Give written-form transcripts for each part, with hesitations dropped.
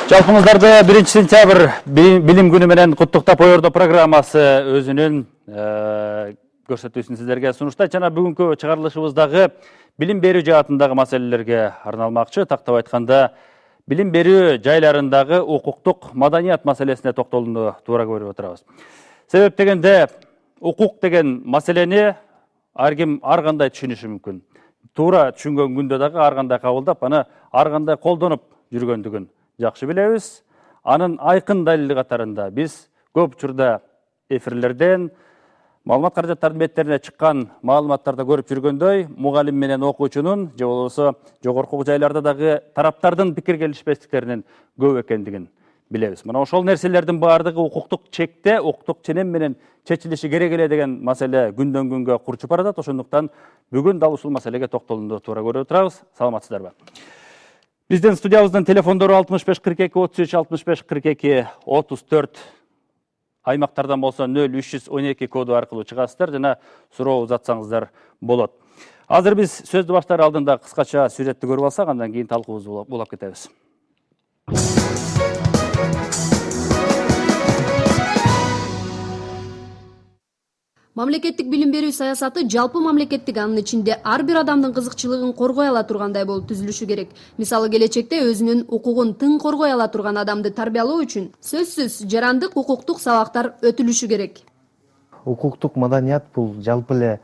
Жалпыңыздарды 1 сентябрь билим күнү менен куттуктап Ойордо программасы өзүнүн көрсөтүүсүн сиздерге сунуштайт жана бүгүнкү чыгарылышыбыздагы билим берүү жаатындагы маселелерге арналмакчы. Тактап айтканда, билим берүү жайларындагы укуктук маданият маселесине токтолууну туура көрүп отурабыз. Себеп дегенде, укук деген маселени ар ким ар кандай түшүнүшү мүмкүн. Туура түшүнгөн күндө дагы ар кандай кабылдап, аны ар кандай колдонуп жүргөндүгүн жакшы билебиз. Анын айкын далили катарында биз көп учурда эфирлерден, маалымат каражаттарынын беттерине чыккан маалыматтарда көрүп жүргөндөй, мугалим менен окуучунун же болбосо жогорку жайларда дагы тараптардын пикир келишпестиктеринин көп экендигин билебиз. Мына ошол нерселердин баардыгы укуктук чекте, укуктук ченем менен чечилиши керек эле деген маселе күндөн күнгө курчуп баратат. Ошондуктан бүгүн дал ушул маселеге токтолууну туура көрүп отурабыз. Саламатсыздарбы? Биздин студиябыздын телефондору 65 42 33 65 42 34 аймактардан болсо 0312 коду аркылуу чыгасыздар жана суроо узатсаңыздар болот. Азыр биз сөздү баштар алдында кыскача сюжетти көрүп алсак, андан кийин талкуубузду улап кетебиз. Мамлекеттик билим берүү саясаты жалпы мамлекеттик, анын ичинде ар бир адамдын кызыкчылыгын коргой ала тургандай болуп түзүлүшү керек. Мисалы, келечекте өзүнүн укугун тың коргой ала турган адамды тарбиялоо үчүн сөзсүз жарандык укуктук сабактар өтүлүшү керек. Укуктук маданият бул жалпы эле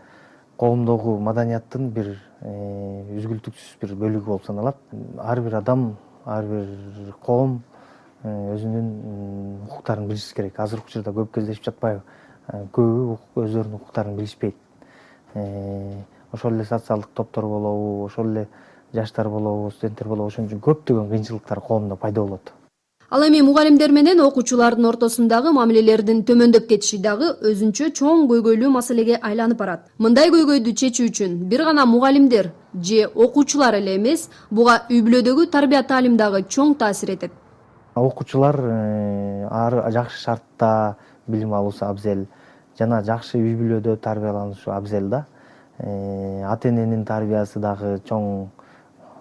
коомдогу маданияттын бир үзгүлтүксүз бир бөлүгү болуп саналат. Ар бир адам, ар бир коом өзүнүн укуктарын билиши керек. Азыркы учурда көп кездешип жатпайбы? Көбү өздөрүнүн укуктарын билишпейт. Ошол эле социалдык топтор болобу, ошол эле жаштар болобу, студенттер болобу, ошон үчүн көптөгөн кыйынчылыктар коомдо пайда болот. Ал эми мугалимдер менен окуучулардын ортосундагы мамилелердин төмөндөп кетиши дагы өзүнчө чоң көйгөйлүү маселеге айланып барат. Мындай көйгөйдү чечүү үчүн бир гана мугалимдер же окуучулар эле эмес, буга үй бүлөдөгү тарбия таалим дагы чоң таасир этет. Окуучулар жакшы шартта билим алуусу абзел, жана жакшы үй бүлөдө тарбияланушу абзел да. Ата эненин тарбиясы дагы чоң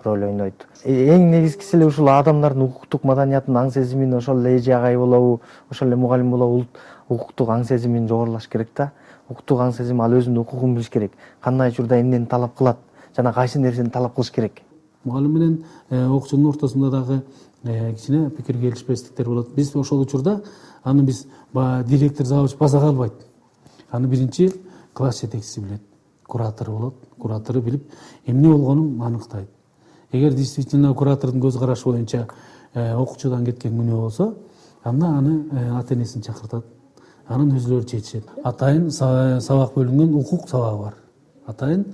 роль ойнойт. Эң негизгиси эле ушул адамдардын укуктук маданиятын, аң сезимин, ошол эле эже агай болобу, ошол эле мугалим болобу, укуктук аң сезимин жогорулаш керек да. Укуктук аң сезим, ал өзүнүн укугун билиш керек. Кандай учурда эмнени талап кылат жана кайсы нерсени талап кылыш керек. Мугалим менен окуучунун ортосунда дагы кичине пикир келишпестиктер болот. Биз ошол учурда аны биз директор, завуч базага албайт. Аны биринчи класс жетекчиси билет, куратор болот. Куратору билип, эмне болгонун анықтайт. Эгер действительно куратордун көз карашы боюнча окуучудан кеткен күнөө болсо, анда аны ата энесин чакыртат. Анын өзүлөрү чечишет. Атайын сабак бөлүнгөн укук сабагы бар. Атайын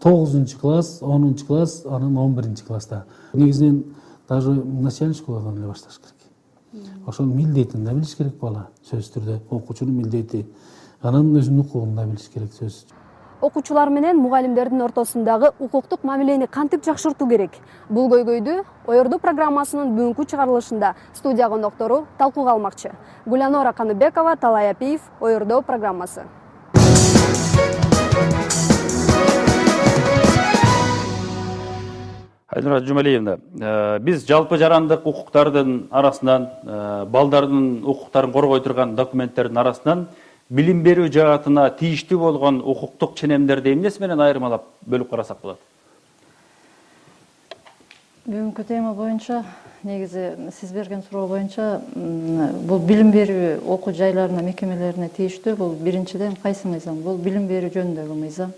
9 класс, 10 класс, анын 11 класста. Негизинен даже начальный школадан эле башташ керек. Ошол милдетин да билиш керек бала, сөзсүз түрдө. Окуучунун милдети, анын өзүнүн укугун да билиш керек сөзсүз. Окуучулар менен мугалимдердин ортосундагы укуктук мамилени кантип жакшыртуу керек? Бул көйгөйдү Ойордо программасынын бүгүнкү чыгарылышында студия кондоктору талкууга алмакчы. Гулянора Каныбекова, Талай Апиев, Ойордо программасы. Айнура Жумалиевна, биз жалпы жарандык укуктардын арасынан, балдардын укуктарын коргой турган документтердин арасынан билим берүү жаатына тийиштүү болгон укуктук ченемдерди эмнеси менен айырмалап бөлүп карасак болот? Бүгүнкү тема боюнча, негизи сиз берген суроо боюнча, бул билим берүү окуу жайларына, мекемелерине тийиштүү, бул биринчиден кайсы мыйзам? Бул билим берүү жөнүндөгү мыйзам.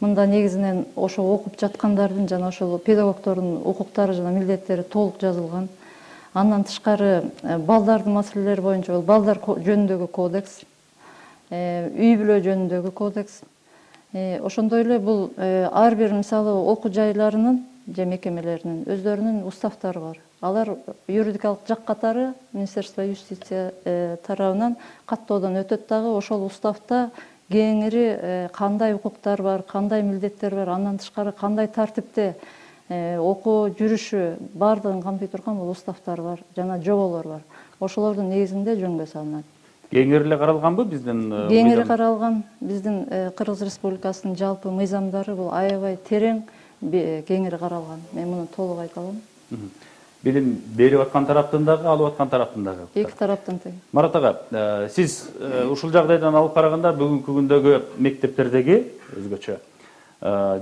Мында негизинен ошо окуп жаткандардын жана ошол педагогдордун укуктары жана милдеттери толук жазылган. Андан тышкары балдардын маселелери боюнча бул балдар жөнүндөгү кодекс, үй бүлө жөнүндөгү кодекс. Ошондой эле бул ар бир мисалы окуу жайларынын же мекемелеринин өздөрүнүн уставтары бар. Алар юридикалык жак катары Министерство юстиция тарабынан каттоодон өтөт дагы, ошол уставта кеңири кандай укуктар бар, кандай милдеттер бар, андан тышкары кандай тартипте окуу жүрүшү бардыгын камтый турган бул уставтар бар жана жоболор бар. Ошолордун негизинде жөнгө салынат. Кеңири эле каралганбы биздин? Кеңири каралган. Биздин Кыргыз Республикасынын жалпы мыйзамдары бул аябай терең, кеңири каралган. Мен муну толук айта алам. билим берип аткан тараптан дагы, алып аткан тараптан дагы. Эки тараптан тең. Марат ага, сиз ушул жагдайдан алып караганда бүгүнкү күндөгү мектептердеги өзгөчө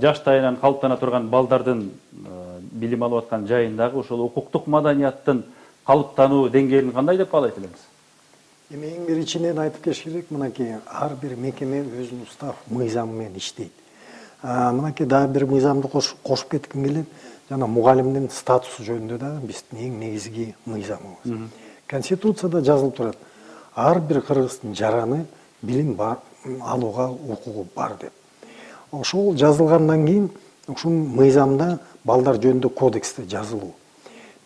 жаштайынан калыптана турган балдардын билим алып аткан жайындагы ушул укуктук маданияттын калыптануу деңгээлин кандай деп баалайт элеңиз? Эми эң биринчиден айтып кетиш керек, мынакей ар бир мекеме өзүнүн устав мыйзамы менен иштейт. Мынакей дагы бир мыйзамды кошуп кетким келет. Жана мугалимдин статусу жөнүндө дагы биздин эң негизги мыйзамыбыз. Конституцияда жазылып турат. Ар бир кыргыздын жараны билим алууга укугу бар деп. Ошол жазылгандан кийин ушул мыйзамда балдар жөнүндө кодексте жазылуу.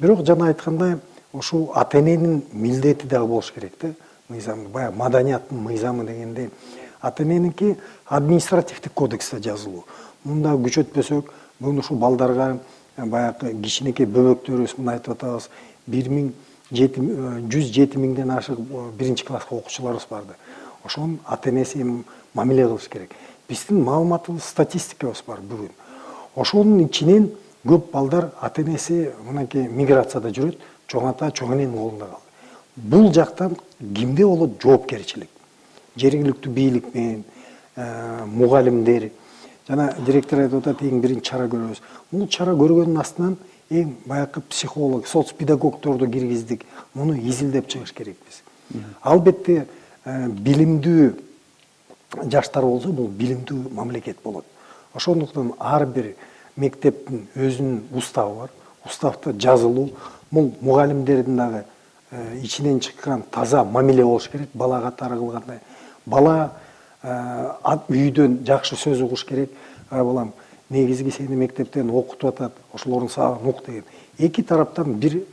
Бирок жана айткандай, ошол ата-эненин милдети дагы болуш керек да. Мыйзам, баягы маданияттын мыйзамы дегенде ата-эненики административдик кодексте жазылуу. Мында күчөтпөсөк, бүгүн ушул балдарга баягы кичинекей бөбөктөрүбүз мына айтып атабыз, 107 миңден ашык биринчи класска окуучуларыбыз барды. Ошонун ата-энеси мамиле кылыш керек. Биздин маалыматыбыз, статистикабыз бар бүгүн. Ошонун ичинен көп балдар ата-энеси мынакей миграцияда жүрөт, чоң ата, чоң эненин колунда калды. Бул жактан кимде болот жоопкерчилик? Жергиликтүү бийлик менен, мугалимдер, жана директор айтып атат, эң биринчи чара көрөбүз. Бул чара көргөндүн астынан эң баягы психолог, соцпедагогдорду киргиздик. Муну изилдеп чыгыш керекпиз. Албетте билимдүү жаштар болсо, бул билимдүү мамлекет болот. Ошондуктан ар бир мектептин өзүнүн уставы бар. Уставда жазылуу, бул мугалимдердин дагы ичинен чыккан таза мамиле болуш керек, балага катары кылгандай. Бала үйдөн жакшы сөз угуш керек. Балам, негизги сени мектептен окутуп атат, ошолордун сабагын ук деген. Эки тараптан бир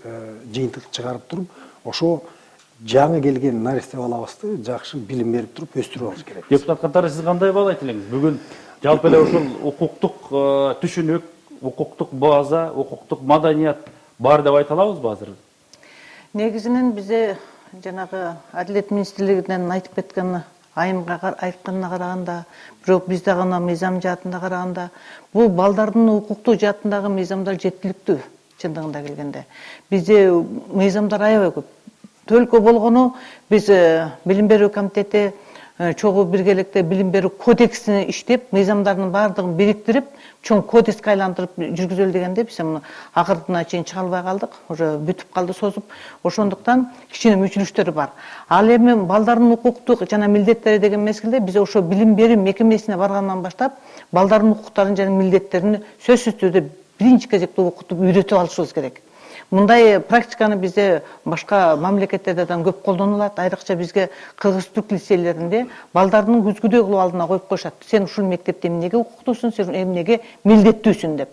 жыйынтык чыгарып туруп, ошо жаңы келген наристе балабызды жакшы билим берип туруп өстүрүп алыш керек. Депутат катары сиз кандай баалайт элеңиз? Бүгүн жалпы эле ушул укуктук түшүнүк, укуктук база, укуктук маданият бар деп айта алабызбы азыр? Негизинен бизе жанагы Адилет министрлигинен айтып кеткен айымга айтканына караганда, бирок биз дагы мыйзам жаатында караганда, бул балдардын укуктуу жаатындагы мыйзамдар жеткиликтүү чындыгында келгенде. Бизде мыйзамдар аябай көп. Төлкө болгону биз билим берүү комитети чогуу биргеликте билим берүү кодексин иштеп, мыйзамдардын баардыгын бириктирип, чоң кодекске айландырып жүргүзөлү дегенде биз муну акырына чейин чыга албай калдык, уже бүтүп калды, созуп. Ошондуктан кичине мүчүлүштөр бар. Ал эми балдардын укуктук жана милдеттери деген мезгилде биз ошо билим берүү мекемесине баргандан баштап балдардын укуктарын жана милдеттерин сөзсүз түрдө биринчи кезекте окутуп үйрөтүп алышыбыз керек. Мындай практиканы бизде башка мамлекеттерде да көп колдонулат. Айрыкча бизге кыргыз түрк лицейлеринде балдардын күзгүдөй кылып алдына коюп коюшат. Сен ушул мектепте эмнеге укуктуусуң, сен эмнеге милдеттүүсүң деп.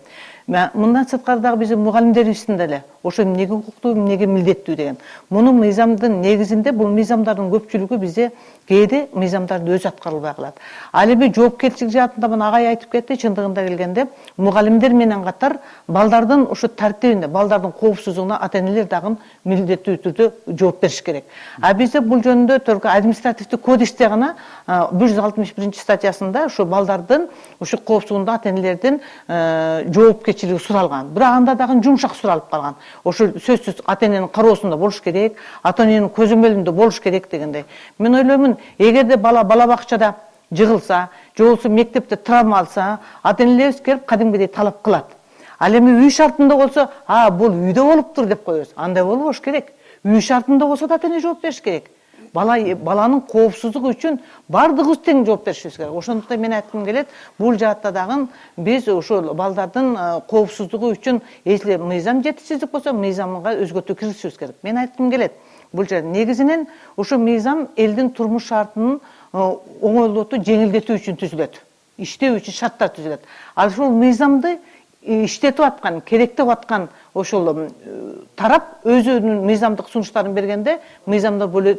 Мындан сырткары дагы биздин мугалимдерибиздин деле ошо эмнеге укуктуу, эмнеге милдеттүү деген. Муну мыйзамдын негизинде бул мыйзамдардын көпчүлүгү бизде кээде мыйзамдарды өзү аткарылбай калат. Ал эми жоопкерчилик жаатында мына агай айтып кетти, чындыгында келгенде мугалимдер менен катар балдардын ошо тартибинде, балдардын коопсуздугуна ата-энелер дагы милдеттүү түрдө жооп бериш керек. А бизде бул жөнүндө только административдик кодексте гана 161 статьясында ошо балдардын ошо коопсуздугунда ата-энелердин жоопкерчилиги суралган. Бирок анда дагы жумшак суралып калган. Ошо сөзсүз ата-эненин кароосунда болуш керек, ата-эненин көзөмөлүндө болуш керек дегендей. Мен ойлоймун, эгерде бала бакчада жыгылса, же болбосо мектепте травма алса, ата-энелерибиз келип кадимгидей талап кылат. Ал эми үй шартында болсо, бул үйдө болуптур деп коебуз. Андай болбош керек. Үй шартында болсо да ата-эне жооп бериш керек. Баланын коопсуздугу үчүн бардыгыбыз тең жооп беришибиз керек. Ошондуктан мен айткым келет, бул жаатта дагы биз ошол балдардын коопсуздугу үчүн эсли мыйзам жетишсиздик болсо, мыйзамга өзгөртүү киргизишибиз керек. Мен айткым келет, бул жер негизинен ошо мыйзам элдин турмуш шартын оңойлотуу, жеңилдетүү үчүн түзүлөт. Иштөө үчүн шарттар түзүлөт. Ал ушул мыйзамды иштетип аткан, керектеп аткан ошол тарап өзүнүн мыйзамдык сунуштарын бергенде, мыйзамда бөлө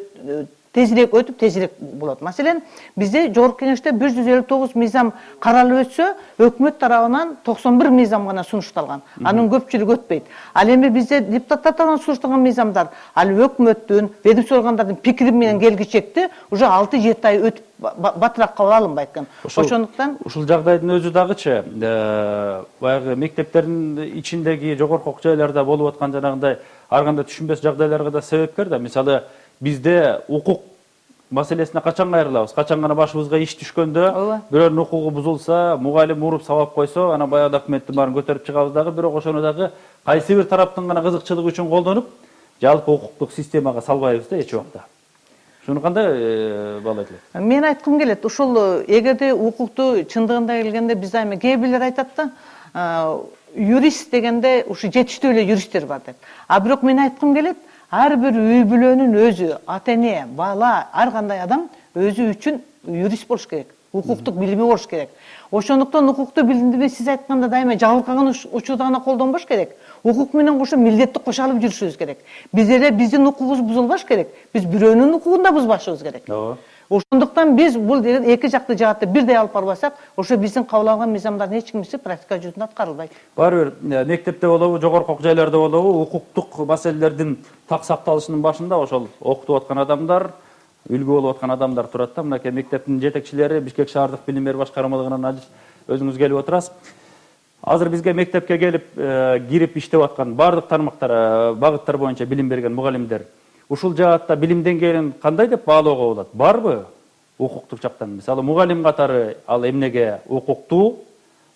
тезирээк өтүп тезирээк болот. Маселен, бизде жогорку кеңеште 159 мыйзам каралып өтсө, өкмөт тарабынан 91 мыйзам гана сунушталган. Анын көпчүлүгү өтпөйт. Ал эми бизде депутаттар тарабынан сунушталган мыйзамдар, ал өкмөттүн, ведомство органдардын пикири менен келгичекти уже 6-7 ай өтүп батыраак кабыл алынбайт экен. Ошондуктан ушул жагдайдын өзү дагычы баягы мектептердин ичиндеги жогорку окуу жайларда болуп аткан жанагындай ар кандай түшүнбөс жагдайларга да себепкер да. Мисалы, бизде укук маселесине качан кайрылабыз? Качан гана башыбызга иш түшкөндө, бирөөнүн укугу бузулса, мугалим уруп сабап койсо, ана баягы документтин баарын көтөрүп чыгабыз дагы, бирок ошону дагы кайсы бир тараптын гана кызыкчылыгы үчүн колдонуп, жалпы укуктук системага салбайбыз да эч убакта. Шуну кандай баалайт элек? Мен айткым келет, ушул эгерде укукту чындыгында келгенде бизде эми кээ бирлер айтат да, юрист дегенде ушу жетиштүү эле юристтер бар деп. А бирок мен айткым келет, ар бир үй бүлөнүн өзү, ата эне, бала, ар кандай адам өзү үчүн юрист болуш керек. Укуктук билими болуш керек. Ошондуктан укукту билимди сиз айтканда дайыма жабыркаган учурда гана колдонбош керек. Укук менен кошо милдетти кошо алып жүрүшүбүз керек. Биз эле биздин укугубуз бузулбаш керек. Биз бирөөнүн укугун да бузбашыбыз керек. Ошондуктан биз бул деген эки жакты жаатты бирдей алып барбасак, ошо биздин кабыл алган мыйзамдардын эч кимиси практика жүзүндө аткарылбайт. Баары бир мектепте болобу, жогорку окуу жайларда болобу, укуктук маселелердин так сакталышынын башында ошол окутуп аткан адамдар, үлгү болуп аткан адамдар турат да. Мынакей мектептин жетекчилери, Бишкек шаардык билим берүү башкармалыгынан өзүңүз келип отурасыз. Азыр бизге мектепке келип, кирип иштеп аткан баардык тармактар, багыттар боюнча билим берген мугалимдер ушул жаатта билим деңгээлин кандай деп баалоого болот? Барбы укуктук жактан? Мисалы, мугалим катары ал эмнеге укуктуу,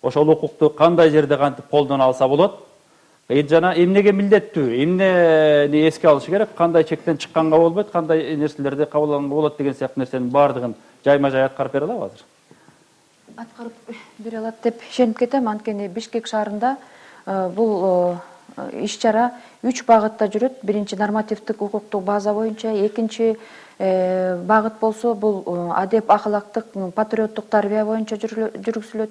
ошол укукту кандай жерде кантип колдоно алса болот? Жана эмнеге милдеттүү, эмнени эске алыш керек, кандай чектен чыкканга болбойт, кандай нерселерди кабыл алганга болот деген сыяктуу нерсенин баардыгын жайма-жай аткарып бере алабы азыр? Аткарып бере алат деп ишенип кетем. Анткени Бишкек шаарында бул иш-чара 3 багытта жүрөт. Биринчи нормативдик укуктук база боюнча, экинчи багыт болсо бул адеп ахлактык патриоттук тарбия боюнча жүргүзүлөт.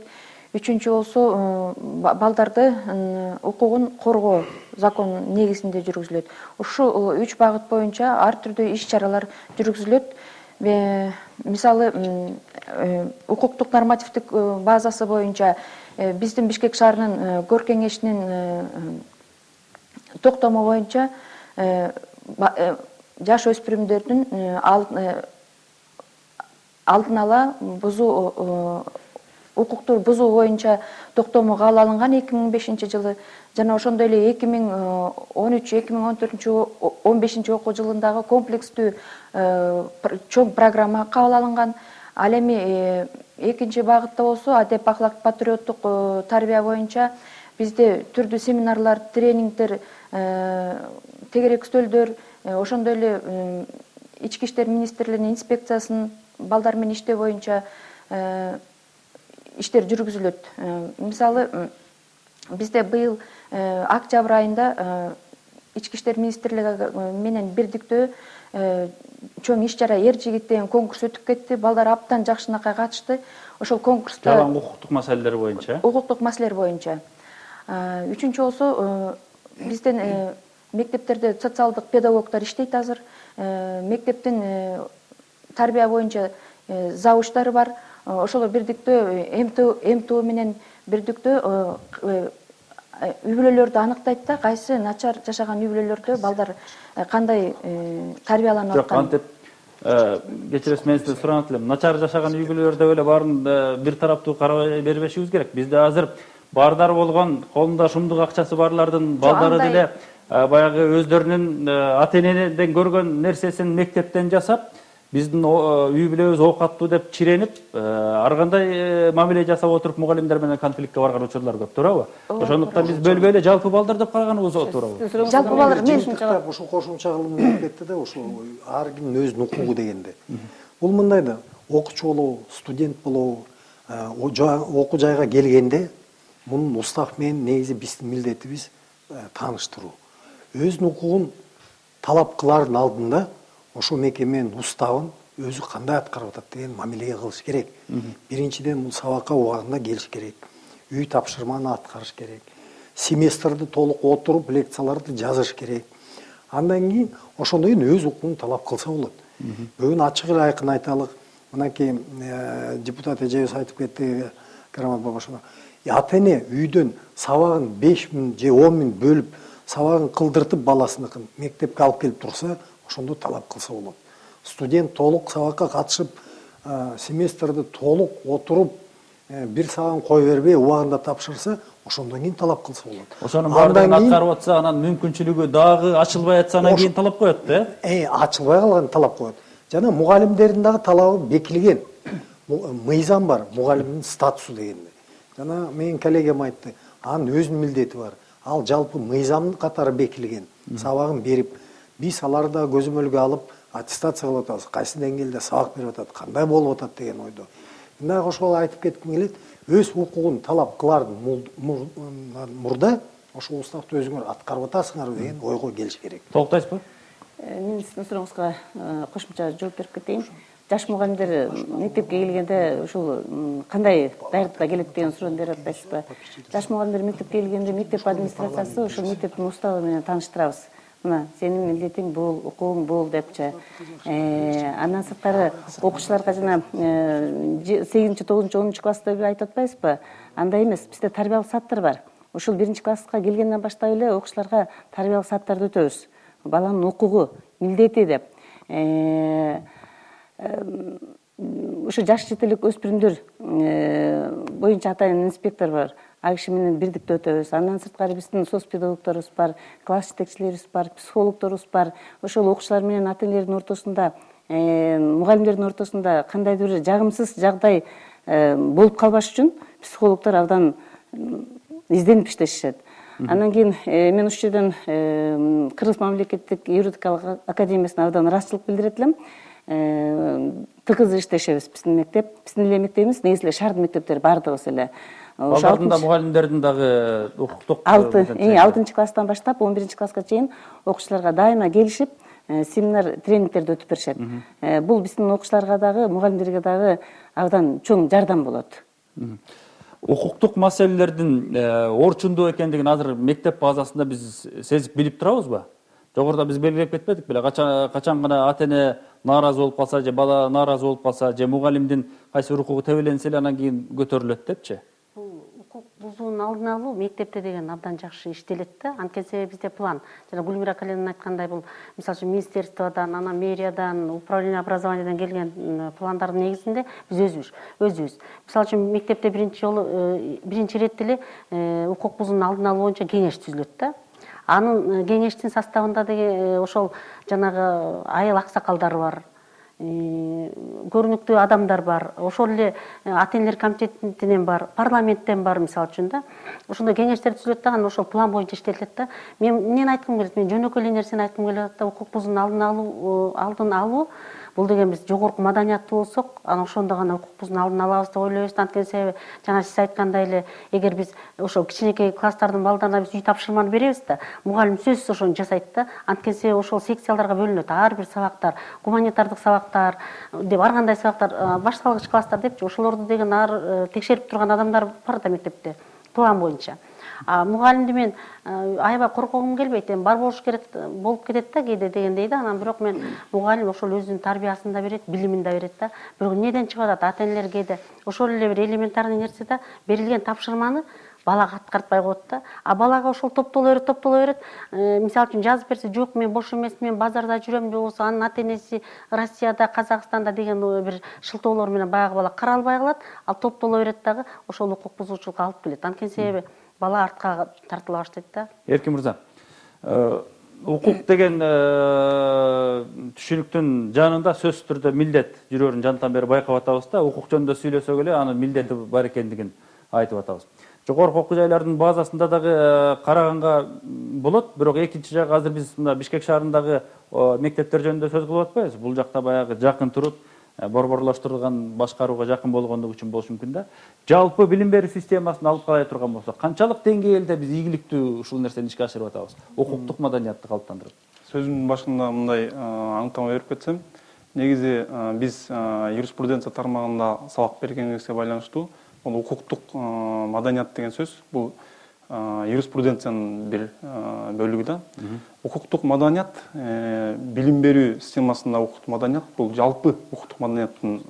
Үчүнчү болсо балдарды укугун коргоо закон негизинде жүргүзүлөт. Ушул 3 багыт боюнча ар түрдүү иш-чаралар жүргүзүлөт. Мисалы, укуктук нормативдик базасы боюнча биздин Бишкек шаарынын көр кеңешинин токтому боюнча жаш өспүрүмдөрдүн алдын ала укукту бузуу боюнча токтому кабыл алынган 2005 жылы жана ошондой эле 2013-2014-15 окуу жылындагы комплекстүү чоң программа кабыл алынган. Ал эми экинчи багытта болсо адеп ахлак патриоттук тарбия боюнча бизде түрдүү семинарлар, тренингдер, тегерек стөлдөр, ошондой эле ички иштер министрлигинин инспекциясынын балдар менен иштөө боюнча иштер жүргүзүлөт. Мисалы, бизде быйыл октябрь айында ички иштер министрлиги менен бирдиктөө чоң иш-чара эр жигит деген конкурс өтүп кетти. Балдар абдан жакшынакай катышты. Ошол конкурста Жалаң укуктук маселелер боюнча. Укуктук маселелер боюнча. Үчүнчү болсо биздин мектептерде социалдык педагогдор иштейт азыр. Мектептин тарбия боюнча завучтары бар. Ошолор бирдиктөө МТУ менен бирдиктөө үй бүлөлөрдү аныктайт да, кайсы начар жашаган үй бүлөлөрдө балдар кандай тарбияланып аткан. Жок, антип кечиресиз, мен сизден суранат элем. Начар жашаган үй бүлөлөрдө эле баарын бир тараптуу карабай бербешибиз керек. Бизде азыр баардар болгон, колунда шумдук акчасы барлардын балдары деле баягы өздөрүнүн ата энеден көргөн нерсесин мектептен жасап, биздин үй бүлөбүз оокаттуу деп чиренип, ар кандай мамиле жасап отуруп мугалимдер менен конфликтке барган учурлар көп, туурабы? Ошондуктан биз бөлбөй эле жалпы балдар деп караганыбыз туурабы? Жалпы балдар мен ушул кошумча кылым болуп кетти да, ушул ар кимдин өзүнүн укугу дегенде. Бул мындай да, окуучу болобу, студент болобу, окуу жайга келгенде мунун устав менен негизи биздин милдетибиз тааныштыруу. Өзүнүн укугун талап кылардын алдында ошол мекеменин уставын өзү кандай аткарып атат деген мамилеге кылыш керек. Биринчиден бул сабакка убагында келиш керек. Үй тапшырманы аткарыш керек. Семестрди толук отуруп лекцияларды жазыш керек. Андан кийин ошондон кийин өз укугун талап кылса болот. Бүгін ачық эле айкын айталык. Мынакей депутат эжебиз айтып кетти, Карамат Бабашева. Ата-эне үйдөн сабагын 5 миң же 10 миң бөлүп, сабагын кылдыртып баласыныкын мектепке алып келип турса, ошондо талап кылса болот. Студент толук сабакка катышып, семестрди толук отуруп, бир сабагын кое бербей, убагында тапшырса, ошондон кийин талап кылса болот. Ошонун баардыгын аткарып атса, анан мүмкүнчүлүгү дагы ачылбай атса, анан кийин талап коет да? Ачылбай калган талап коет. Жана мугалимдердин дагы талабы бекилген. Мыйзам бар, мугалимдин статусу дегенде. Жана менин коллегам айтты, анын өзүнүн милдети бар. Ал жалпы мыйзам катары бекилген. Сабагын берип, биз аларды да көзөмөлгө алып, аттестация кылып атабыз. Кайсы деңгээлде сабак берип атат, кандай болуп атат деген ойдо. Дагы ошол айтып кетким келет, өз укугун талап кылардын мурда ошол уставды өзүңөр аткарып атасыңар деген ойго келиш керек. Толуктайсызбы? Мен сиздин сурооңузга кошумча жооп берип кетейин. Жаш мугалимдер мектепке келгенде ушул кандай даярдыкка келет деген суроону берип атпайсызбы? Жаш мугалимдер мектепке келгенде мектеп администрациясы ушул мектептин уставы менен тааныштырабыз. Мына сенин милдетиң бул, укугуң бул депчи. Андан сырткары окуучуларга жана 8-9, 10 класста айтып атпайсызбы? Андай эмес, бизде тарбиялык сааттар бар. Ушул 1-класска келгенден баштап эле окуучуларга тарбиялык сааттарды өтөбүз. Баланын укугу, милдети деп. Ушу жаш жетелик өспүрүмдөр боюнча атайын инспектор бар. Ал киши менен бирдикте өтөбүз. Андан сырткары биздин соц педагогторубуз бар, класс жетекчилерибиз бар, психологторубуз бар. Ошол окуучулар менен ата-энелердин ортосунда, мугалимдердин ортосунда кандайдыр бир жагымсыз жагдай болуп калбаш үчүн психологтор абдан изденип иштешет. Андан кийин мен ушул жерден Кыргыз мамлекеттик юридикалык академиясына абдан ыраазычылык билдирет элем. Тыгыз иштешебиз биздин мектеп. Биздин эле мектебибиз негизи эле шаардын мектептери баардыгыбыз эле. Балдардын да мугалимдердин дагы укуктук 6-класстан баштап 11-класска чейин окуучуларга дайыма келишип, семинар, тренингтерди өтүп беришет. Бул биздин окуучуларга дагы, мугалимдерге дагы абдан чоң жардам болот. Укуктук маселелердин орчундуу экендигин азыр мектеп базасында биз сезип билип турабызбы? Жогоруда биз белгилеп кетпедик беле? Качан гана ата-эне нааразы болуп калса же бала нааразы болуп калса же мугалимдин кайсы бир укугу тебеленсе эле анан кийин көтөрүлөт депчи. Укук бузуунун алдын алуу мектепте деген абдан жакшы иштелет да. Анткени себеби бизде план. Жана Гүлмира Каленовна айткандай, бул мисалы үчүн министерстводон, анан мэриядан, управление образованиядан келген пландардын негизинде биз өзүбүз. Мисалы үчүн мектепте биринчи ирет эле укук бузуунун алдын алуу боюнча кеңеш түзүлөт да. Анын кеңештин составында деген ошол жанагы айыл аксакалдары бар, көрүнүктүү адамдар бар, ошол эле ата-энелер комитетинен бар, парламенттен бар мисалы үчүн да. Ошондой кеңештер түзүлөт да, анан ошол план боюнча иштелет да. Мен айткым келет, мен жөнөкөй эле нерсени айткым келет да, укук бузуунун алдын алуу бул деген биз жогорку маданияттуу болсок, анан ошондо гана укук бузуунун алдын алабыз деп ойлойбуз. Анткени себеби жана сиз айткандай эле, эгер биз ошол кичинекей класстардын балдарына биз үй тапшырманы беребиз да, мугалим сөзсүз ошону жасайт да. Анткени себеби ошол секцияларга бөлүнөт, ар бир сабактар, гуманитардык сабактар деп, ар кандай сабактар, башталгыч класстар депчи, ошолорду деген текшерип турган адамдар бар да мектепте, план боюнча. Мугалимди мен аябай коркогум келбейт, бар болуш керек болуп кетет да кээде дегендей да. Анан бирок мен мугалим ошол өзүнүн тарбиясын да берет, билимин да берет да. Бирок эмнеден чыгып атат? Ата-энелер кээде ошол эле бир элементарный нерсе да, берилген тапшырманы балага аткартпай коет да. А балага ошол топтоло берет. Мисалы үчүн жазып берсе, жок мен бош эмесмин, базарда жүрөм, же болбосо анын ата-энеси Россияда, Казакстанда деген бир шылтоолор менен баягы бала каралбай калат, ал топтоло берет дагы ошол укук бузуучулукка алып келет. Анткени себеби бала артка тартыла баштайт да. Эркин мырза, укук деген түшүнүктүн жанында сөзсүз түрдө милдет жүрөрүн жантан бери байкап атабыз да. Укук жөнүндө сүйлөсөк эле анын милдети бар экендигин айтып атабыз. Жогорку окуу жайлардын базасында дагы караганга болот, бирок экинчи жагы азыр биз мына Бишкек шаарындагы мектептер жөнүндө сөз кылып атпайбыз. Бул жакта баягы жакын туруп, борборлоштурулган башкарууга жакын болгондугу үчүн болушу мүмкүн да. Жалпы билим берүү системасын алып карай турган болсок, канчалык деңгээлде биз ийгиликтүү ушул нерсени ишке ашырып атабыз? Укуктук маданиятты калыптандырып. Сөзүмдүн башында мындай аңтама берип кетсем, негизи биз юриспруденция тармагында сабак бергенибизге байланыштуу, бул укуктук маданият деген сөз, бул юриспруденциянын бир бөлүгү да. Укуктук маданият, билим берүү системасында укуктук маданият бул жалпы укуктук маданияттын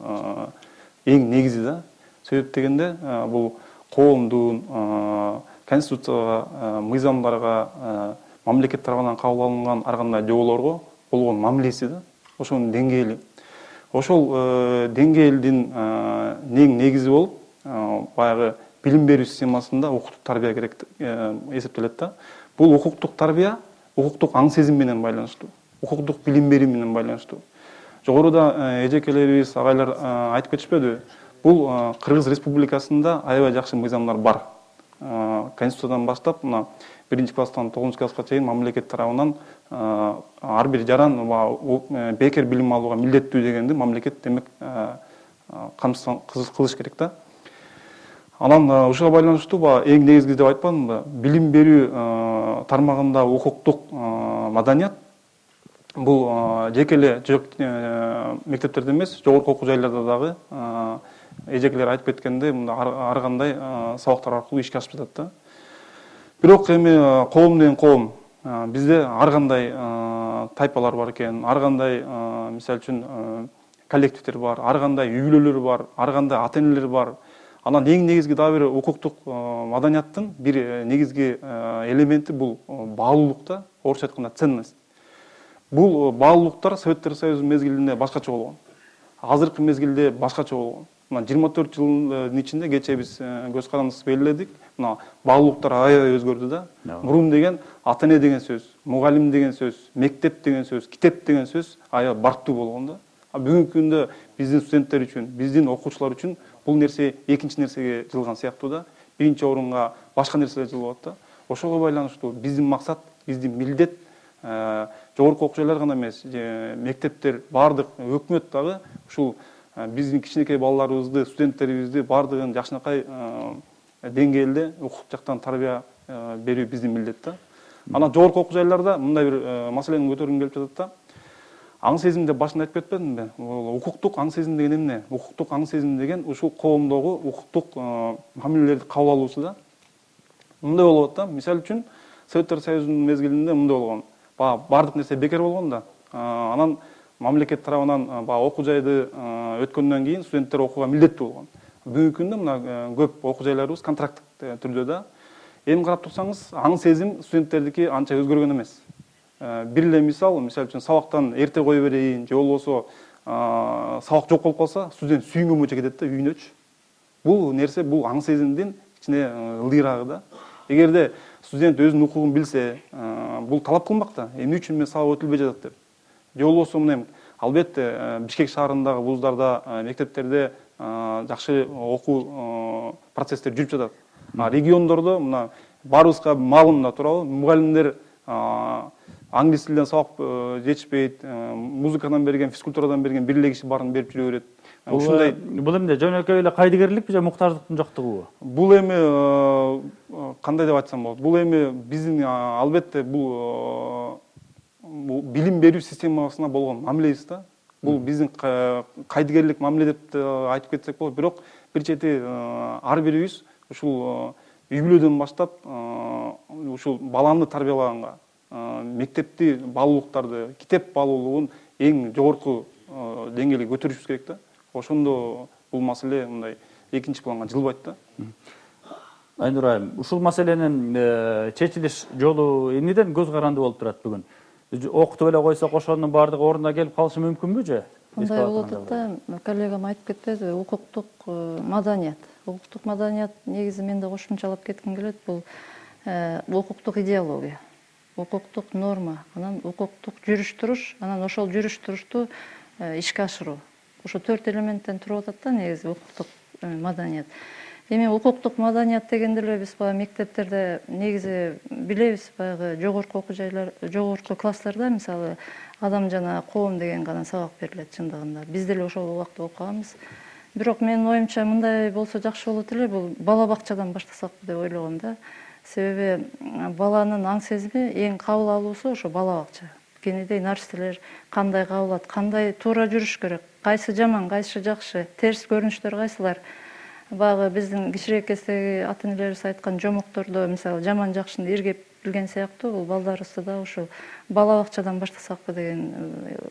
эң негизи да. Себеп дегенде бул коомдун конституцияга, мыйзамдарга, мамлекет тарабынан кабыл алынган ар кандай жоболорго болгон мамилеси да. Ошонун деңгээли. Ошол деңгээлдин эң негизи болуп, баягы билим берүү системасында укуктук тарбия керек эсептелет да. Бул укуктук тарбия укуктук аң сезим менен байланыштуу, укуктук билим берүү менен байланыштуу. Жогоруда эжекелерибиз, агайлар айтып кетишпедиби? Бул Кыргыз Республикасында аябай жакшы мыйзамдар бар. Конституциядан баштап, мына 1-класстан 9-класска чейин мамлекет тарабынан ар бир жаран бекер билим алууга милдеттүү дегенди мамлекет демек камсыз кылыш керек да. Анан ушуга байланыштуу эң негизги деп айтпадымбы, билим берүү тармагында укуктук маданият бул жеке эле мектептерде эмес, жогорку окуу жайларда дагы эжекелер айтып кеткендей, ар кандай сабактар аркылуу ишке ашып жатат да. Бирок эми коом деген коом, бизде ар кандай тайпалар бар экен, ар кандай мисалы үчүн коллективдер бар, ар кандай үй бүлөлөр бар, ар кандай ата энелер бар. Анан эң негизги дагы бир укуктук маданияттын бир негизги элементи бул баалуулук да, орусча айтканда ценность. Бул баалуулуктар Советтер Союзунун мезгилинде башкача болгон. Азыркы мезгилде башкача болгон. Мына 24 жылдын ичинде кечээ биз көз карандыбызды белгиледик. Мына баалуулуктар аябай өзгөрдү да. Мурун деген ата эне деген сөз, мугалим деген сөз, мектеп деген сөз, китеп деген сөз аябай барктуу болгон да. Бүгүнкү күндө биздин студенттер үчүн, биздин окуучулар үчүн бул нерсе экинчи нерсеге жылган сыяктуу да. Биринчи орунга башка нерселер жылып атат да. Ошого байланыштуу биздин максат, биздин милдет жогорку окуу жайлар гана эмес, мектептер, бардык өкмөт дагы ушул биздин кичинекей балаларыбызды, студенттерибизди бардыгын жакшынакай деңгээлде укук жактан тарбия берүү биздин милдет да. Анан жогорку окуу жайларда мындай бир маселени көтөргүм келип жатат да. Аң сезим деп башында айтып кетпедимби? Укуктук аң сезим деген эмне? Укуктук аң сезим деген ушул коомдогу укуктук мамилелерди кабыл алуусу да. Мындай болуп атат да. Мисалы үчүн Советтер Союзунун мезгилинде мындай болгон. Бардык нерсе бекер болгон да. Анан мамлекет тарабынан окуу жайды өткөндөн кийин студенттер окууга милдеттүү болгон. Бүгүнкү күндө мына көп окуу жайларыбыз контракттык түрдө да. Эми карап турсаңыз, аң сезим студенттердики анча өзгөргөн эмес. Бир эле мисалы үчүн сабактан эрте кое берейин, же болбосо сабак жок болуп калса, студент сүйүнгөнчө кетет да, үйүнөчү. Бул нерсе бул аң сезимдин кичине ылдыйрагы да. Эгерде студент өзүнүн укугун билсе, бул талап кылмак да. Эмне үчүн мен сабак өтүлбөй жатат деп. Же болбосо мына албетте Бишкек шаарындагы вуздарда, мектептерде жакшы окуу процесстер жүрүп жатат. Региондордо мына баарыбызга маалым да туурабы, мугалимдер англис тилден сабак жетишпейт, музыкадан берген, физкультурадан берген бир эле киши баарын берип жүрө берет. Ушундай бул эмне жөнөкөй эле кайдыгерликпи же муктаждыктын жоктугубу? Бул эми кандай деп айтсам болот? Бул эми биздин албетте бул билим берүү системасына болгон мамилебиз да. Бул биздин кайдыгерлик мамиле деп айтып кетсек болот. Бирок бир чети ар бирибиз ушул үй бүлөдөн баштап ушул баланы тарбиялаганга, мектепти баалуулуктарды, китеп баалуулугун эң жогорку деңгээлге көтөрүшүбүз керек да. Ошондо бул маселе мындай экинчи планга жылбайт да. Айнур айым, ушул маселенин чечилиш жолу эмнеден көз каранды болуп турат бүгүн? Окутуп эле койсок ошонун баардыгы ордуна келип калышы мүмкүнбү же? Мындай болуп атат да, коллегам айтып кетпедиби, укуктук маданият. Укуктук маданият негизи мен да кошумчалап кетким келет, бул укуктук идеология, укуктук норма, анан укуктук жүрүш-туруш, анан ошол жүрүш-турушту ишке ашыруу. Ошо 4 элементтен туруп атат да негизи укуктук маданият. Эми укуктук маданият дегенде эле биз баягы мектептерде негизи билебиз, баягы жогорку окуу жайлар, жогорку класстарда мисалы адам жана коом деген гана сабак берилет чындыгында. Биз деле ошол убакта окуганбыз. Бирок менин оюмча мындай болсо жакшы болот эле, бул бала бакчадан баштасак деп ойлогом да. Себеби баланын аң сезими эң кабыл алуусу ошо бала бакча. Кенедей нарселер кандай кабыл алат, кандай туура жүрүш керек, кайсы жаман, кайсы жакшы, терс көрүнүштөр кайсылар. баягы биздин кичирээк кездеги ата энелерибиз айткан жомоктордо мисалы жаман жакшыны иргеп билген сыяктуу бул балдарыбызды да ушул бала бакчадан баштасакпы деген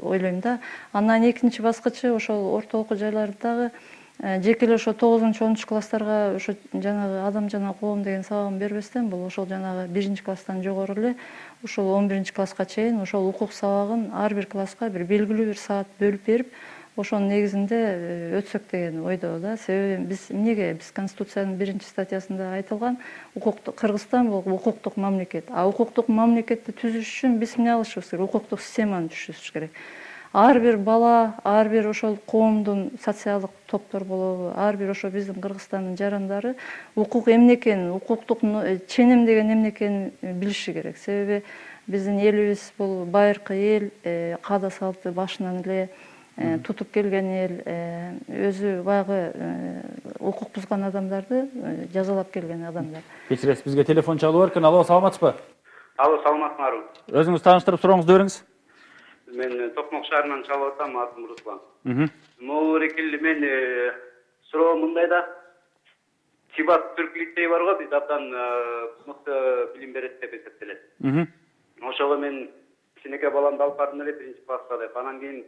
ойлойм да. Андан экинчи баскычы ошол орто окуу жайлардагы жеке эле ошо 9-10 класстарга ошо жанагы адам жана коом деген сабагын бербестен бул ошол жанагы 1-класстан жогору эле ошол 11-класска чейин ошол укук сабагын ар бир класска бир белгилүү бир саат бөлүп берип ошонун негизинде өтсөк деген ойдо да. Себеби биз эмнеге биз Конституциянын 1-статьясында айтылган Кыргызстан бул укуктук мамлекет. А укуктук мамлекетти түзүш үчүн биз эмне кылышыбыз керек? Укуктук системаны түзүшүбүз керек. Ар бир бала, ар бир ошол коомдун социалдык топтор болобу, ар бир ошо биздин Кыргызстандын жарандары укук эмне экенин, укуктук ченем деген эмне экенин билиши керек. Себеби биздин элибиз бул байыркы эл, каада салты башынан эле тутуп келген эл, өзү баягы укук бузган адамдарды жазалап келген адамдар. Кечиресиз, бизге телефон чалуу бар экен. Алло, саламатсызбы? Алло, саламатсыңарбы? Өзүңүз тааныштырып сурооңузду бериңиз. Мен Токмок шаарынан чалып атам, атым Руслан. Могу эркелди мен суроо мындай да. Сибат Түрк лицейи бар го, биз абдан мыкты билим берет деп эсептелет. Ошого мен кичинекей баламды алып бардым эле 1-класска деп. Анан кийин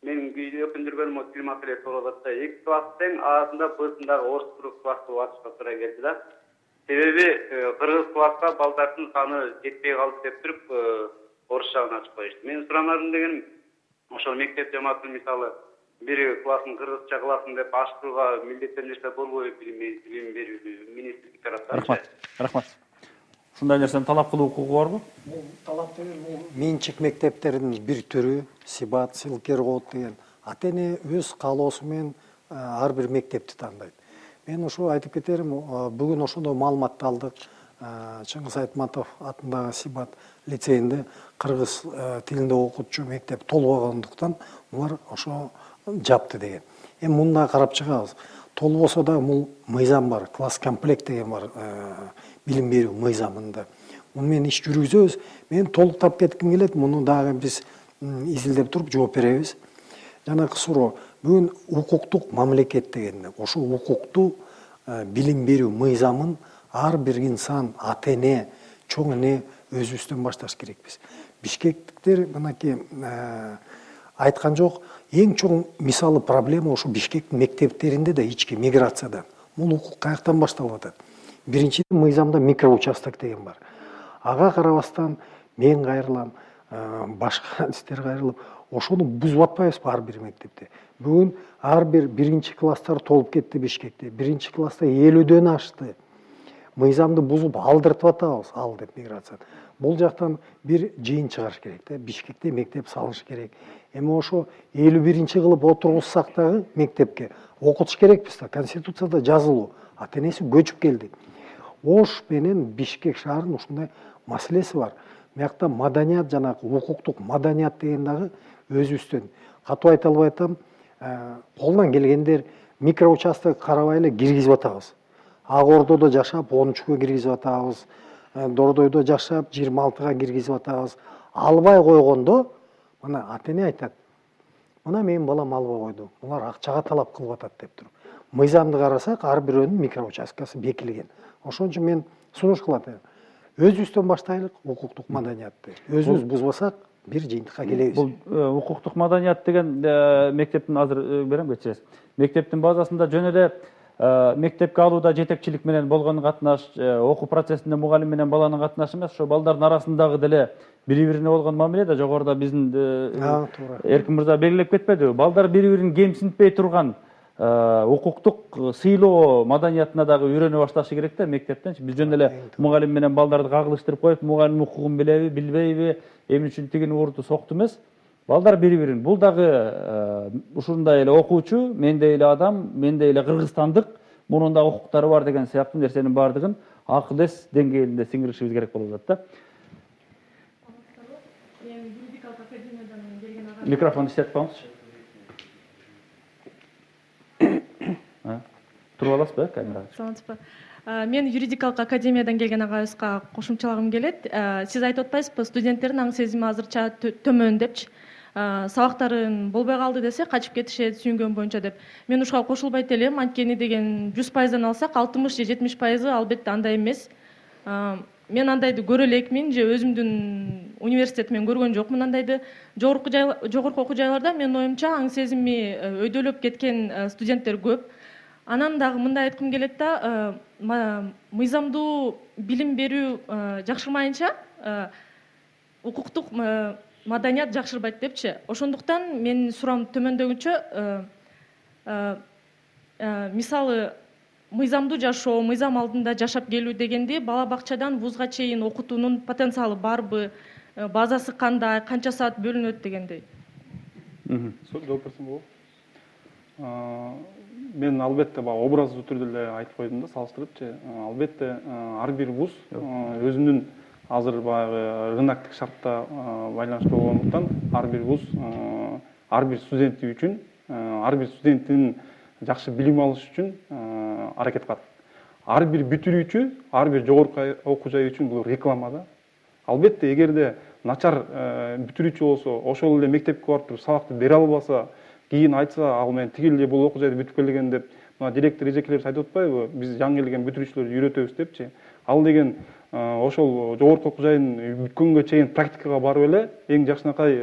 мен өкүндүргөнүм тил маселеси болуп атат да. 2 класс тең, A'сында, Б'сындагы орус классы ачышка туура келди да. Себеби кыргыз класска балдардын саны жетпей калды деп туруп орус жагын ачып коюшту. Мен суранарым дегеним, ошол мектеп жамаатын мисалы бир классын кыргызча кыласың деп ачтырууга милдеттенdirсе болбойбу билим берүү министрлик тараптан? Рахмат. Ушундай нерсени талап кылуу укугу барбы? Бул талап деген бул менчик мектептердин бир түрү, Сибат, Силкергоот деген ата эне өз каалоосу менен ар бир мектепти тандайт. Мен ошо айтып кетерим, бүгүн ошондой маалыматты алдык. Чыңгыз Айтматов атындагы Сибат лицейинде кыргыз тилинде окутчу мектеп толбогондуктан булар ошо жапты деген. Эми мында карап чыгабыз. Толбосо да бул мыйзам бар, класс комплект деген бар билим берүү мыйзамында. Муну менен иш жүргүзөбүз. Мен толуктап кетким келет, муну дагы биз изилдеп туруп жооп беребиз. Жанакы суроо, бүгүн укуктук мамлекет дегенде, ошол укуктуу билим берүү мыйзамын ар бир инсан, ата эне, чоң эне өзүбүздөн башташ керекпиз. Бишкектиктер мынакей айткан жок, эң чоң мисалы проблема ошо Бишкектин мектептеринде да ички миграцияда. Бул укук каяктан башталып атат? Биринчиден мыйзамда микроучасток деген бар. Ага карабастан мен кайрылам, башка адистер кайрылып, ошону бузуп атпайбызбы ар бир мектепте? Бүгүн ар бир 1-класстар толуп кетти Бишкекте. 1-класста 50-дөн ашты. Мыйзамды бузуп алдыртып атабыз, ал деп миграция. Бул жактан бир жыйын чыгарыш керек да. Бишкекте мектеп салыш керек. Эми ошо 51-чи кылып отургузсак дагы мектепке окутуш керекпиз да. Конституцияда жазылуу. Ата энеси көчүп келди. Ош менен Бишкек шаарынын ушундай маселеси бар. Биякта маданият жана укуктук маданият деген дагы өзүбүздөн. Катуу айта албай атам, колунан келгендер микроучасток карабай эле киргизип атабыз. Ак Ордодо жашап 13-кө киргизип атабыз. Дордойдо жашап 26-га киргизип атабыз. Албай койгондо, мына ата эне айтат. Мына менин балам албай койду. Булар акчага талап кылып атат деп туруп. Мыйзамды карасак, ар бирөөнүн микроучасткасы бекилген. Ошон үчүн мен сунуш кылат. Өзүбүздөн баштайлык укуктук маданиятты. Өзүбүз бузбасак, бир жыйынтыкка келебиз. Бул укуктук маданият деген мектептин азыр берем кечиресиз. Мектептин базасында жөн эле мектепке алууда жетекчилик менен болгон катнаш, окуу процессинде мугалим менен баланын катнашы эмес, ошо балдардын арасындагы деле бири-бирине болгон мамиле да жогоруда биздин Эркин мырза белгилеп кетпедиби? Балдар бири-бирин кемсинтпей турган укуктук сыйлоо маданиятына дагы үйрөнө башташы керек да мектептен. Биз жөн эле мугалим менен балдарды кагылыштырып коюп, мугалим укугун билеби, билбейби, эмне үчүн тигини урду сокту эмес. Балдар бири-бирин. Бул дагы ушундай эле окуучу, мендей эле адам, мендей эле кыргызстандык, мунун да укуктары бар деген сыяктуу нерсенин баардыгын акыл эс деңгээлинде сиңиришибиз керек болуп атат да. Микрофон иштетип коюңузчу. Туруп аласызбы, камерага? Саламатсызбы. Мен юридикалык академиядан келген агайыбызга кошумчалагым келет. Сиз айтып атпайсызбы, студенттердин аң сезими азырча төмөн депчи. сабактарын болбой калды десе качып кетишет сүйүнгөн боюнча деп. Мен ушуга кошулбайт элем, анткени деген 100%дан алсак 60 же 70% албетте андай эмес. Мен андайды көрө элекмин же өзүмдүн университетимен көргөн жокмун андайды. Жогорку окуу жайларда менин оюмча аң сезими өйдөлөп кеткен студенттер көп. Анан дагы мындай айткым келет да, мыйзамдуу билим берүү жакшырмайынча укуктук маданият жакшырбайт депчи. Ошондуктан менин суроом төмөндөгүчө, мисалы мыйзамдуу жашоо, мыйзам алдында жашап келүү дегенди бала бакчадан вузга чейин окутуунун потенциалы барбы, базасы кандай, канча саат бөлүнөт дегендей. Жооп берсем болобу? Мен албетте баягы образдуу түрдө эле айтып койдум да, салыштырыпчы. Албетте ар бир вуз өзүнүн азыр баягы рыноктук шартта байланыштуу болгондуктан ар бир вуз ар бир студенти үчүн, ар бир студенттин жакшы билим алыш үчүн аракет кылат. Ар бир бүтүрүүчү, ар бир жогорку окуу жай үчүн бул реклама да. Албетте эгерде начар бүтүрүүчү болсо, ошол эле мектепке барып туруп сабакты бере албаса, кийин айтса, ал мен тигил эле бул окуу жайды бүтүп келген деп, мына директор эжекелерибиз айтып атпайбы, биз жаңы келген бүтүрүүчүлөрдү үйрөтөбүз депчи. Ал деген ошол жогорку окуу жайын бүткөнгө чейин практикага барып эле эң жакшынакай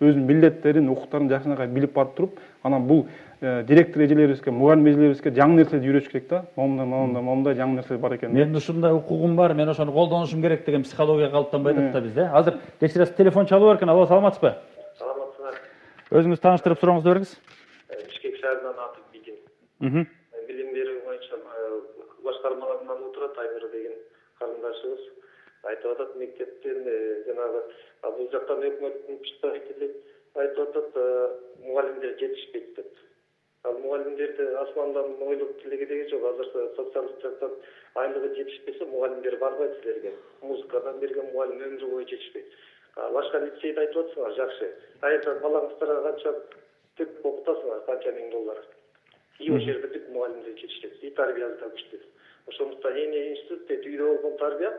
өзүнүн милдеттерин, укуктарын жакшынакай билип барып туруп, анан бул директор эжелерибизге, мугалим эжелерибизге жаңы нерселерди үйрөтүш керек да. Момундай жаңы нерселер бар экен. Мен ушундай укугум бар, мен ошону колдонушум керек деген психология калыптанбай атат да бизде. Азыр кечиресиз, телефон чалып эркен. Алло, саламатсызбы? Саламатсыздар. Өзүңүз тааныштырып сурооңузду бериңиз. Бишкек шаарынан Атып Бийген. Билим берүү боюнча башкармаларынан отурат Айнура деген карындашыбыз айтып атат, мектептен жанагы бул жактан өкмөттүн представители айтып атат, мугалимдер жетишпейт деп. Ал мугалимдерди асмандан ойлоп тилегедеги жок. Азыр социалдык жактан айлыгы жетишпесе, мугалимдер барбайт силерге. Музыкадан берген мугалим өмүрү бою жетишпейт. Башка лицейди айтып атсыңар, жакшы. Айрта балаңыздарга канча деп окутасыңар, канча миң доллар. И ошол жерде бүт мугалимдер жетишет. И тарбиясы да күчтүү. Ошондуктан эми институт дейт, үйдө болгон тарбия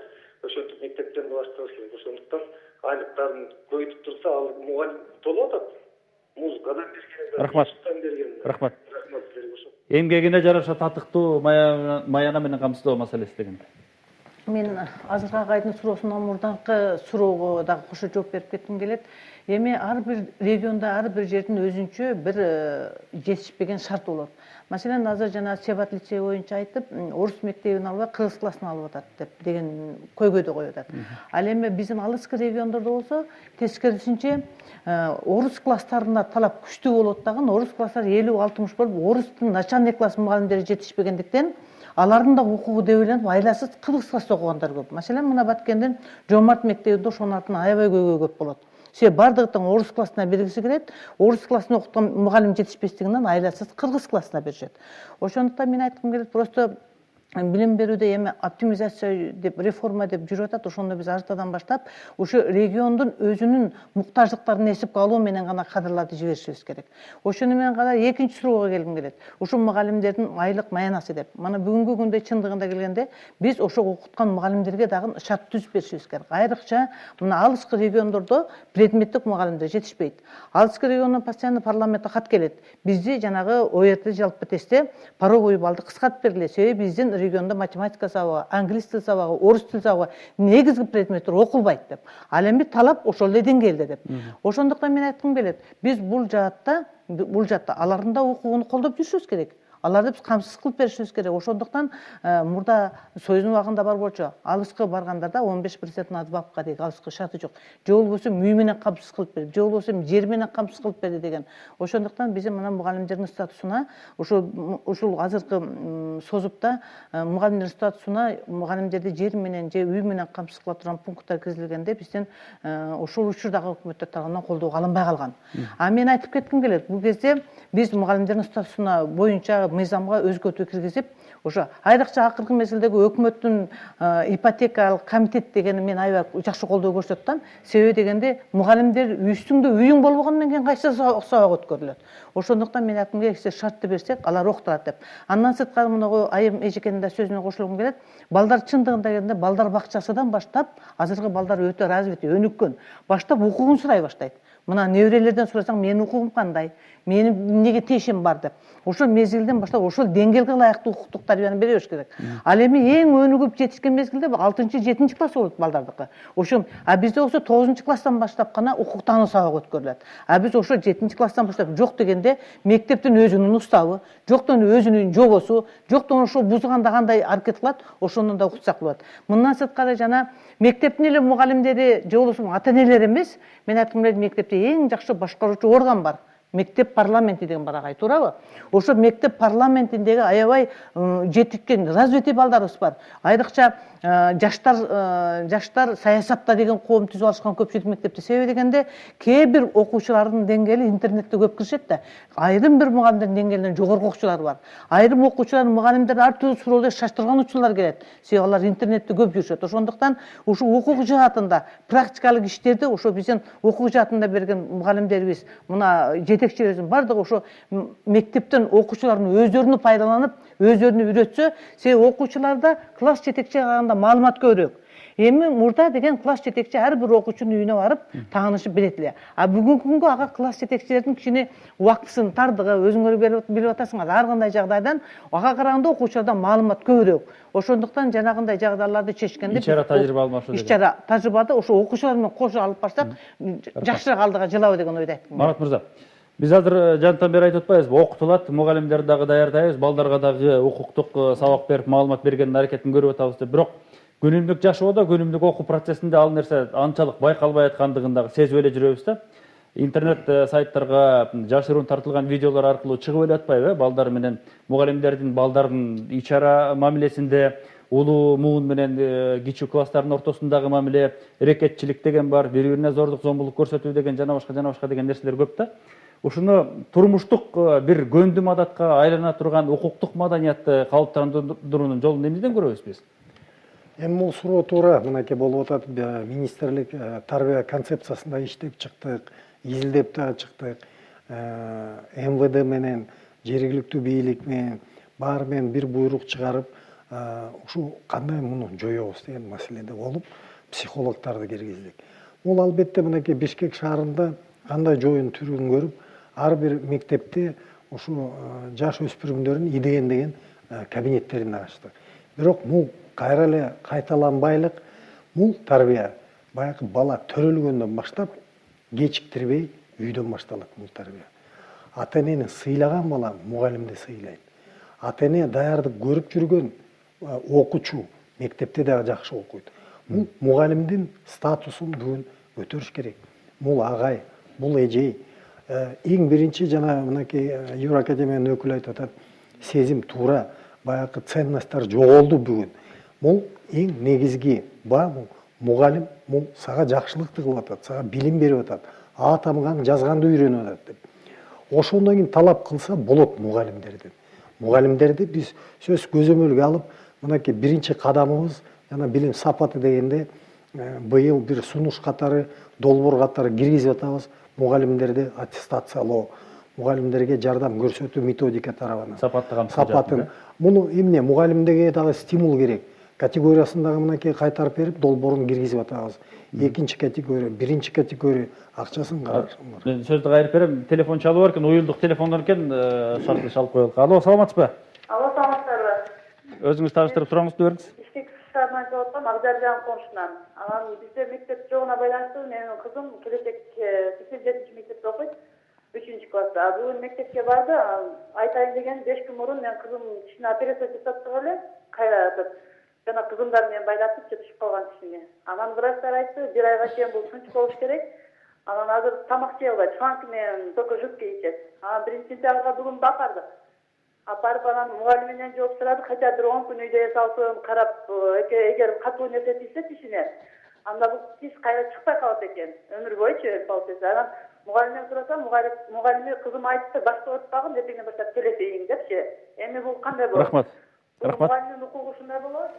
ошентип мектептен башталыш керек. Ошондуктан айлыктарын көбөйтүп турса, ал мугалим толуп атат. Музыкадан берген, Рахмат. Рахмат. Эмгегине жараша татыктуу маяна менен камсыздоо маселеси деген. Мен азыркы агайдын суроосуна мурдаңкы суроого дагы кошо жооп берип кетким келет. Эми ар бир регионда, ар бир жердин өзүнчө бир жетишпеген шарт болот. Маселен, азыр жана Себат лицей боюнча айтып, орус мектебин албай кыргыз классын алып атат деп деген көйгөйдү коюп атат. Ал эми биздин алыскы региондордо болсо, тескерисинче орус класстарына талап күчтүү болот дагы, орус класстары 50-60 болуп, орустун начальный класс мугалимдери жетишпегендиктен алардын да укугу дебеленип, айласыз кыргыз класста окугандар көп. Маселен, мына Баткендин Жомарт мектебинде ошонун артынан аябай көйгөй көп болот. Себеби бардыгы тең орус классына бергиси келет, орус классына окуткан мугалим жетишпестигинен айласыз кыргыз классына беришет. Ошондуктан мен айткым келет, просто билим берүүдө эми оптимизация деп, реформа деп жүрүп атат. Ошондо биз артадан баштап, ушу региондун өзүнүн муктаждыктарын эсепке алуу менен гана кадрларды жиберишибиз керек. Ошону менен гана экинчи суроого келгим келет. Ушу мугалимдердин айлык маянасы деп. Мана бүгүнкү күндө чындыгында келгенде биз ошо окуткан мугалимдерге дагы шарт түзүп беришибиз керек. Айрыкча мына алыскы региондордо предметтик мугалимдер жетишпейт. Алыскы региондон постоянно парламентке кат келет. Бизди жанагы ОРТ жалпы тестте паровой балды кыскартып бергиле. Себеби биздин регионда математика сабагы, англис тил сабагы, орус тил сабагы негизги предметтер окулбайт деп. Ал эми талап ошол эле деңгээлде деп. Ошондуктан мен айткым келет, биз бул жаатта алардын да укугун колдоп жүрүшүбүз керек. Аларды биз камсыз кылып беришибиз керек. Ошондуктан мурда Союздун убагында бар болчу, алыскы баргандарда 15% надбавка деген алыскы шарты жок. Же болбосо үй менен камсыз кылып берди, же болбосо жер менен камсыз кылып берди деген. Ошондуктан биз мына мугалимдердин статусуна ушул азыркы созупта мугалимдердин статусуна мугалимдерди жер менен же үй менен камсыз кыла турган пункттар киргизилгенде биздин ушул учурдагы өкмөттөр тарабынан колдоого алынбай калган. А мен айтып кетким келет, бул кезде биз мугалимдердин статусуна боюнча мыйзамга өзгөртүү киргизип, ошо айрыкча акыркы мезгилдеги өкмөттүн ипотекалык комитет дегени мен аябай жакшы колдоо көрсөтүп атам. Себеби дегенде мугалимдер үстүңдө үйүң болбогондон кийин кайсы сабак өткөрүлөт. Ошондуктан мен айткым келет, шартты берсек, алар окутулат деп. Андан сырткары мына айым эжекенин да сөзүнө кошулгум келет. Балдар чындыгында келгенде балдар бакчасынан баштап, азыркы балдар өтө развитый, өнүккөн. Баштап укугун сурай баштайт. мына неберелерден сурасаң менин укугум кандай, менин эмнеге тиешим бар деп ошол мезгилден баштап ошол деңгээлге ылайыктуу укуктук тарбияны бере бериш керек. Ал эми эң өнүгүп жетишкен мезгилде 6-7 класс болот балдардыкы. Ошо бизде болсо 9 класстан баштап гана укуктануу сабагы өткөрүлөт. Биз ошо 7 класстан баштап жок дегенде мектептин өзүнүн уставы, жоктон өзүнүн жобосу, жоктон ошо бузганда кандай аракет кылат, ошондон да укутсак болот. Мындан сырткары жана мектептин эле мугалимдери же болбосо ата энелер эмес, мен айткым келет, мектепте эң жакшы башкаруучу орган бар. Мектеп парламенти деген бар агай, туурабы? Ошо мектеп парламентиндеги аябай жетишкен развитый балдарыбыз бар. Айрыкча жаштар саясатта деген коом түзүп алышкан көпчүлүк мектепте. Себеби дегенде кээ бир окуучулардын деңгээли интернетте көп киришет да. Айрым бир мугалимдердин деңгээлинен жогорку окуучулар бар. Айрым окуучулар мугалимдер ар түрдүү суроолор шаштырган учурлар келет. Себеби алар интернетте көп жүрүшөт. Ошондуктан ушу укук жаатында практикалык иштерди ошо биздин укук жаатында берген мугалимдерибиз, мына жетекчилерибиздин бардыгы ошо мектептен окуучулардын өздөрүнү пайдаланып, өздөрүнү үйрөтсө, себеби окуучуларда класс жетекчиге караганда маалымат көбүрөөк. Эми мурда деген класс жетекчи ар бир окуучунун үйүнө барып таанышып билет эле. А бүгүнкү күнгө ага класс жетекчилердин кичине убактысынын тардыгы, өзүңөр билип атасыңар, ар кандай жагдайдан ага караганда окуучуларда маалымат көбүрөөк. Ошондуктан жанагындай жагдайларды чечкенде ич-чара тажрыйба алмашуу деген. Ич-чара тажрыйбады ошо окуучулар менен кошо алып барсак, жакшыраак алдыга жылабы деген ойду айттым. Марат мырза, биз азыр жантан бери айтып атпайбызбы, окутулат, мугалимдерди дагы даярдайбыз, балдарга дагы укуктук сабак берип, маалымат бергенин аракетин көрүп атабыз деп. Бирок күнүмдүк жашоодо, күнүмдүк окуу процессинде ал нерсе анчалык байкалбай аткандыгын дагы сезип эле жүрөбүз да. Интернет сайттарга жашыруун тартылган видеолор аркылуу чыгып эле атпайбы, балдар менен мугалимдердин, балдардын ич-чара мамилесинде, улуу муун менен кичүү класстардын ортосундагы мамиле, эрекетчилик деген бар, бири-бирине зордук, зомбулук көрсөтүү деген жана башка деген нерселер көп да. Ушуну турмуштук бир көндүм адатка айлана турган укуктук маданиятты калыптандыруунун жолун эмнеден көрөбүз биз? Эми бул суроо туура, мынакей болуп атат. Министрлик тарбия концепциясында иштеп чыктык, изилдеп да чыктык. МВД менен, жергиликтүү бийлик менен, баары менен бир буйрук чыгарып, ушу кандай муну жоёбуз деген маселеде болуп, психологдорду киргиздик. Бул албетте мынакей Бишкек шаарында кандай жоюн түрүн көрүп, ар бир мектепте ушу жаш өспүрүмдөрдүн ИДН деген кабинеттерин ачтык. Бирок бул кайра эле кайталанбайлык, бул тарбия баягы бала төрөлгөндөн баштап кечиктирбей үйдөн башталат бул тарбия. Ата энени сыйлаган бала мугалимди сыйлайт. Ата эне даярдык көрүп жүргөн окуучу мектепте дагы жакшы окуйт. Бул мугалимдин статусун бүгүн көтөрүш керек. Бул агай, бул эжей. Эң биринчи жана мынакей Евроакадемиянын өкүлү айтып атат, сезим туура, баягы ценностьтар жоголду бүгүн. Бул эң негизги бул мугалим, бул сага жакшылыкты кылып атат, сага билим берип атат, атамган жазганды үйрөнүп атат деп. Ошондон кийин талап кылса болот мугалимдерден. Мугалимдерди биз сөз көзөмөлгө алып, мынакей биринчи кадамыбыз жана билим сапаты дегенде быйыл бир сунуш катары, долбоор катары киргизип атабыз. Мугалимдерди аттестациялоо, мугалимдерге жардам көрсөтүү методика тарабынан. Сапатын. Муну эмне мугалимдерге дагы стимул керек. Категориясын дагы мынакей кайтарып берип, долбоорун киргизип атабыз. Экинчи категория, биринчи категория акчасын караш. Мен сөздү кайрып берем. Телефон чалып бар экен, уюлдук телефондор экен, шартлы чалып коелук. Алло, саламатсызбы? Алло, саламатсыздарбы? Өзүңүз тааныштырып сурооңузду бериңиз. Бишкек шаарынан чалып атам, Акжаржан комшунан. Анан бизде мектеп жогуна байланыштуу менин кызым келечек 7-чи мектепте окуйт, 3-чү класста. Бүгүн мектепке барды, айтайын деген 5 күн мурун мен кызым кичине операция жасаттык эле, кайра жана кызымдар менен байлатып жетишип калган кичине. Анан врачтар айтты, 1 айга чейин бул тынч болуш керек. Анан азыр тамак жей албайт, шланг менен только жидкий ичет. Анан 1-сентябрга бүгүн бакардык. Апарып анан мугалим менен жооп сурадык, хотя бир 10 күн үйдө эсалсын, карап, эгер катуу нерсе тийсе тишине, анда бул тиш кайра чыкпай калат экен, өмүр бою получается. Анан мугалимден сурасам, мугалими кызым айтты, башка өтпагын, эртеңден баштап келесиң депчи. Эми бул кандай болот? Рахмат. Рахмат. Мугалимдин укугу ушундай болот?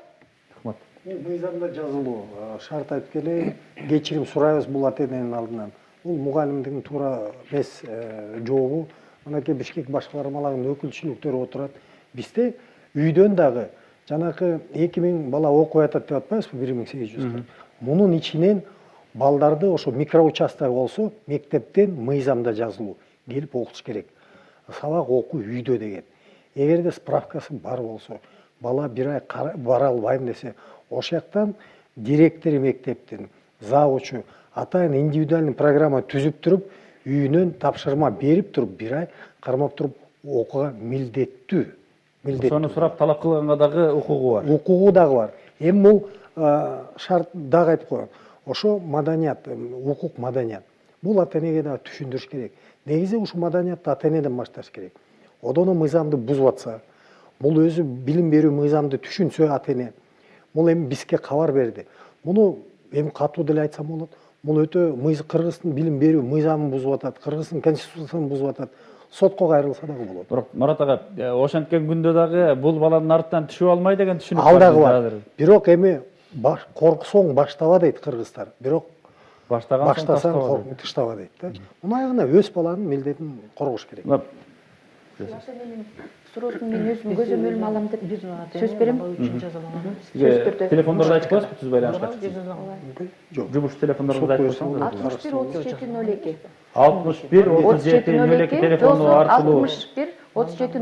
Рахмат. Мыйзамда жазылуу, шарт айтып келе, кечирим сурайбыз бул ата эненин алдынан. Бул мугалимдин туура эмес жообу. Мынакей Бишкек башкармаларынын өкүлчүлүктөрү отурат. Бизде үйдөн дагы жанакы 2000 бала окуй атат деп атпайбызбы, 1800. Мунун ичинен балдарды ошо микроучасток болсо мектептен мыйзамда жазылуу келип окутуш керек. Сабак окуу үйдө деген. Эгерде справкасы бар болсо, бала бир ай бара албайм десе, ошол жактан директор мектептин, завучу атайын индивидуальный программа түзүп туруп, үйүнөн тапшырма берип туруп, бир ай кармап туруп окууга милдеттүү. Ошону сурап талап кылганга дагы укугу бар. Укугу дагы бар. Эми бул шарт дагы айтып коеюн. Ошо маданият, укук маданият. Бул ата энеге дагы түшүндүрүш керек. Негизи ушул маданиятты ата энеден башташ керек. Одоно мыйзамды бузуп атса, бул өзү билим берүү мыйзамды түшүнсө ата эне, бул эми бизге кабар берди. Муну эми катуу деле айтсам болот. Бул өтө Кыргыздын билим берүү мыйзамын бузуп атат, Кыргыздын конституциясын бузуп атат. Сотко кайрылса дагы болот. Бирок Марат ага, ошенткен күндө дагы бул баланын артынан түшүп алмай деген түшүнүк Ал дагы бар. Бирок эми корксоң баштаба дейт кыргыздар. Бирок баштасаң тыштаба дейт да. Муну аягына өз баланын милдетин коргош керек. Суроосун мен өзүм көзөмөлүм алам деп сөз берем. Телефондорду айтып коесузбу түз байланышка? Жок. Жумуш телефондорубузду айтып койсоңуз. 61 61 37 02 телефону аркылуу 61 37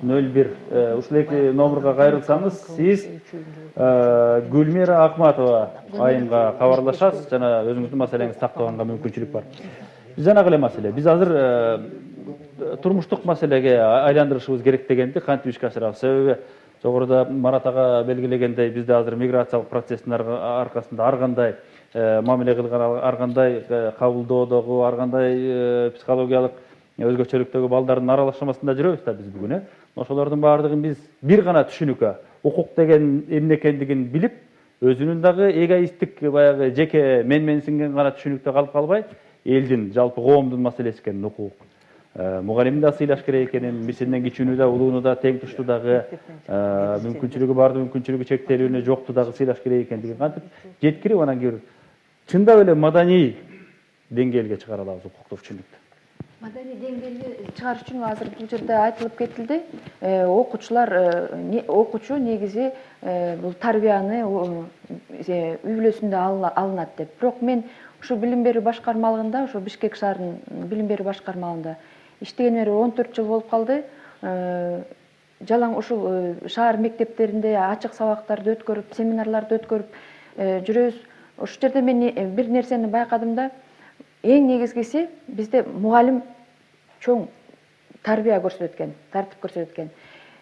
01 ушул эки номерге кайрылсаңыз сиз Гүлмира Акматова айымга кабарлашасыз жана өзүңүздүн маселеңизди тактаганга мүмкүнчүлүк бар. Жанагы эле маселе. Биз азыр турмуштук маселеге айландырышыбыз керек дегенди кантип ишке ашырабыз. Себеби жогоруда Марат ага белгилегендей бизде азыр миграциялык процесстин аркасында ар кандай мамиле кылган, ар кандай кабылдоодогу, ар кандай психологиялык өзгөчөлүктөгү балдардын аралашмасында жүрөбүз да биз бүгүн. Ошолордун баардыгын биз бир гана түшүнүккө, укук деген эмне экендигин билип, өзүнүн дагы эгоисттик баягы жеке менсинген гана түшүнүктө калып калбай, элдин, жалпы коомдун маселеси экенин укук. Мугалимди да сыйлаш керек экенин, мисинден кичүүнү да, улууну да тең тушту дагы, мүмкүнчүлүгү барды, мүмкүнчүлүгү чектелүүнү жокту дагы сыйлаш керек экендигин кантип жеткирип, анан кийин чындап эле маданий деңгээлге чыгара алабыз укуктук түшүнүктү. Маданий деңгээлге чыгарыш үчүн азыр бул жерде айтылып кетилди. Окуучу негизи бул тарбияны үй бүлөсүндө алынат деп. Бирок мен ушу билим берүү башкармалыгында, ушу Бишкек шаарынын билим берүү башкармалыгында иштегениме 14 жыл болуп калды. Жалаң ушул шаар мектептеринде ачык сабактарды өткөрүп, семинарларды өткөрүп жүрөбүз. Ушул жерде мен бир нерсени байкадым да, эң негизгиси бизде мугалим чоң тарбия көрсөтөт экен, тартип көрсөтөт экен.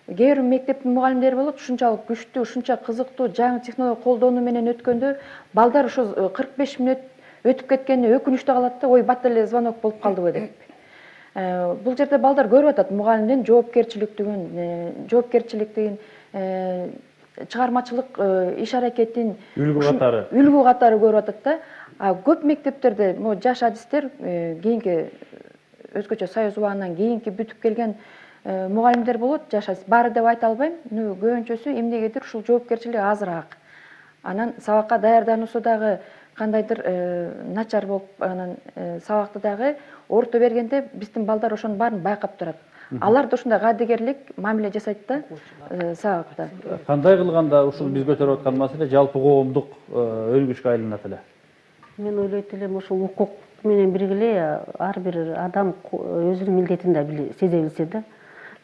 Кээ бир мектептин мугалимдери болот, ушунчалык күчтүү, ушунча кызыктуу, жаңы технология колдонуу менен өткөндө балдар ошо 45 мүнөт өтүп кеткени өкүнүчтүү калат да, ой бат эле звонок болуп калдыбы деп. Бул жерде балдар көрүп атат мугалимдин жоопкерчиликтигин, чыгармачылык иш аракетин, үлгү катары көрүп атат да. Көп мектептерде жаш адистер кийинки өзгөчө Союз убагынан кийинки бүтүп келген мугалимдер болот, жаш адис. Баары деп айта албайм, көбүнчөсү эмнегедир ушул жоопкерчилиги азыраак. Анан сабакка даярдануусу дагы кандайдыр начар болуп, анан сабакты дагы орто бергенде биздин балдар ошонун баарын байкап турат. Алар да ушундай каадегерлик мамиле жасайт да сабакта. Кандай кылганда ушул биз көтөрүп аткан маселе жалпы коомдук өнүгүшкө айланат эле? Мен ойлойт элем ошол укук менен бирге ар бир адам өзүнүн милдетин да сезе билсе да.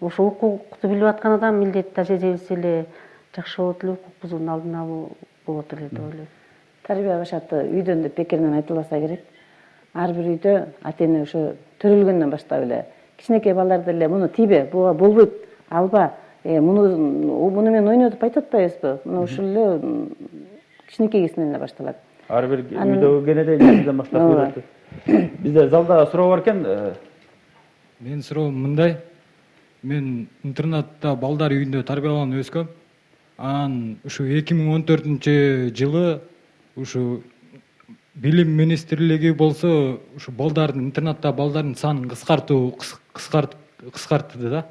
Ошол укукту билип аткан адам милдетти да сезе билсе эле жакшы болот эле, укук бузуунун алдын алуу болот эле деп ойлойм. Тарбия башаты үйдөн деп бекеринен айтылбаса керек. Ар бир үйдө ата эне ошо төрөлгөндөн баштап эле кичинекей балдар деле муну тийбе, буга болбойт, алба, муну мен ойнотуп айтып атпайбызбы? Мына ушул эле кичинекей кезинен эле башталат. Ар бир үйдөгү кенедей нерседен баштап үйрөтүп. Бизде залда суроо бар экен. Мен суроом мындай. Мен интернатта балдар үйүндө тарбияланып өскөм. Анан ушу 2014-жылы ушу билим министрлиги болсо ушу балдардын интернатта балдардын санын кыскартты да.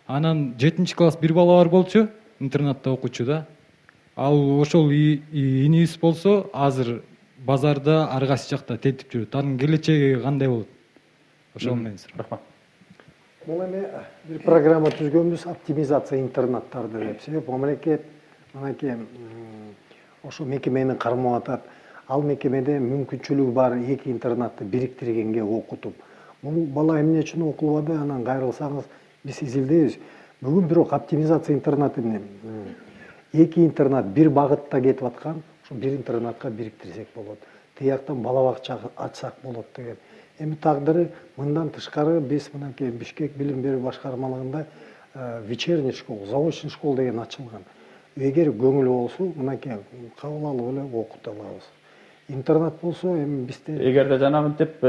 Анан 7-класс бир бала бар болчу интернатта окучу да. Ал ошол инибиз болсо азыр базарда ар кайсы жакта тентип жүрөт. Анын келечеги кандай болот? Ошол менен сурайм. Бул эми бир программа түзгөнбүз, оптимизация интернаттарды деп. Себеп мамлекет мынакей ошо мекемени кармап атат. ал мекемеде мүмкүнчүлүгү бар эки интернатты бириктиргенге окутуп, бул бала эмне үчүн окулбады, анан кайрылсаңыз биз изилдейбиз. Бүгүн бирок оптимизация интернаты менен эки интернат бир багытта кетип аткан, ошо бир интернатка бириктирсек болот. Тияктан бала бакча ачсак болот деген. Эми тагдыры мындан тышкары биз мынакей Бишкек билим берүү башкармалыгында вечерний школа, заочный школа деген ачылган. Эгер көңүл болсо, мынакей кабыл алып эле окута алабыз. Интернат болсо эми бизде эгерде жанагынтип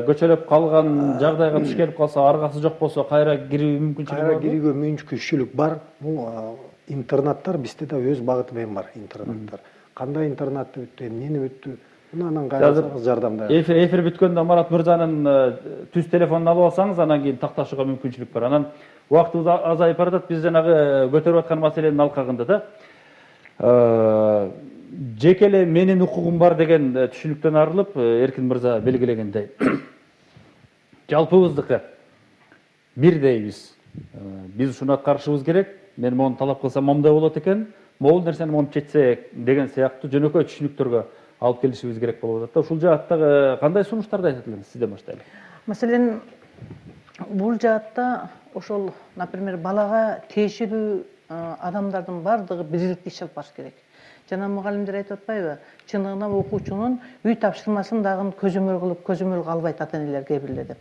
көчөлөп калган жагдайга туш келип калса, аргасы жок болсо кайра кирүү мүмкүнчүлүгү кайра барбы? кирүүгө мүмкүнчүлүк бар. Бул интернаттар бизде да өз багыты менен бар интернаттар. Кандай интернатты бүттү, эмнени бүттү, муну анан кайрылсаңыз жардамдайт. Эфир бүткөндө Марат мырзанын түз телефонун алып алсаңыз, анан кийин такташууга мүмкүнчүлүк бар. Анан убактыбыз азайып баратат. Биз жанагы көтөрүп аткан маселенин алкагында да жеке эле менин укугум бар деген түшүнүктөн арылып, Эркин мырза белгилегендей, жалпыбыздыкы бирдейбиз. Биз ушуну аткарышыбыз керек. Мен мону талап кылсам момундай болот экен, могул нерсени монтип четсек деген сыяктуу жөнөкөй түшүнүктөргө алып келишибиз керек болуп атат да. Ушул жааттагы кандай сунуштарды айтат элеңиз? Сизден баштайлы. Маселен, бул жаатта ошол, например, балага тиешелүү адамдардын бардыгы бириликтүү иш алып барыш керек. Жана мугалимдер айтып атпайбы? Чындыгында окуучунун үй тапшырмасын дагы көзөмөл калбайт ата-энелер кээ бирде деп.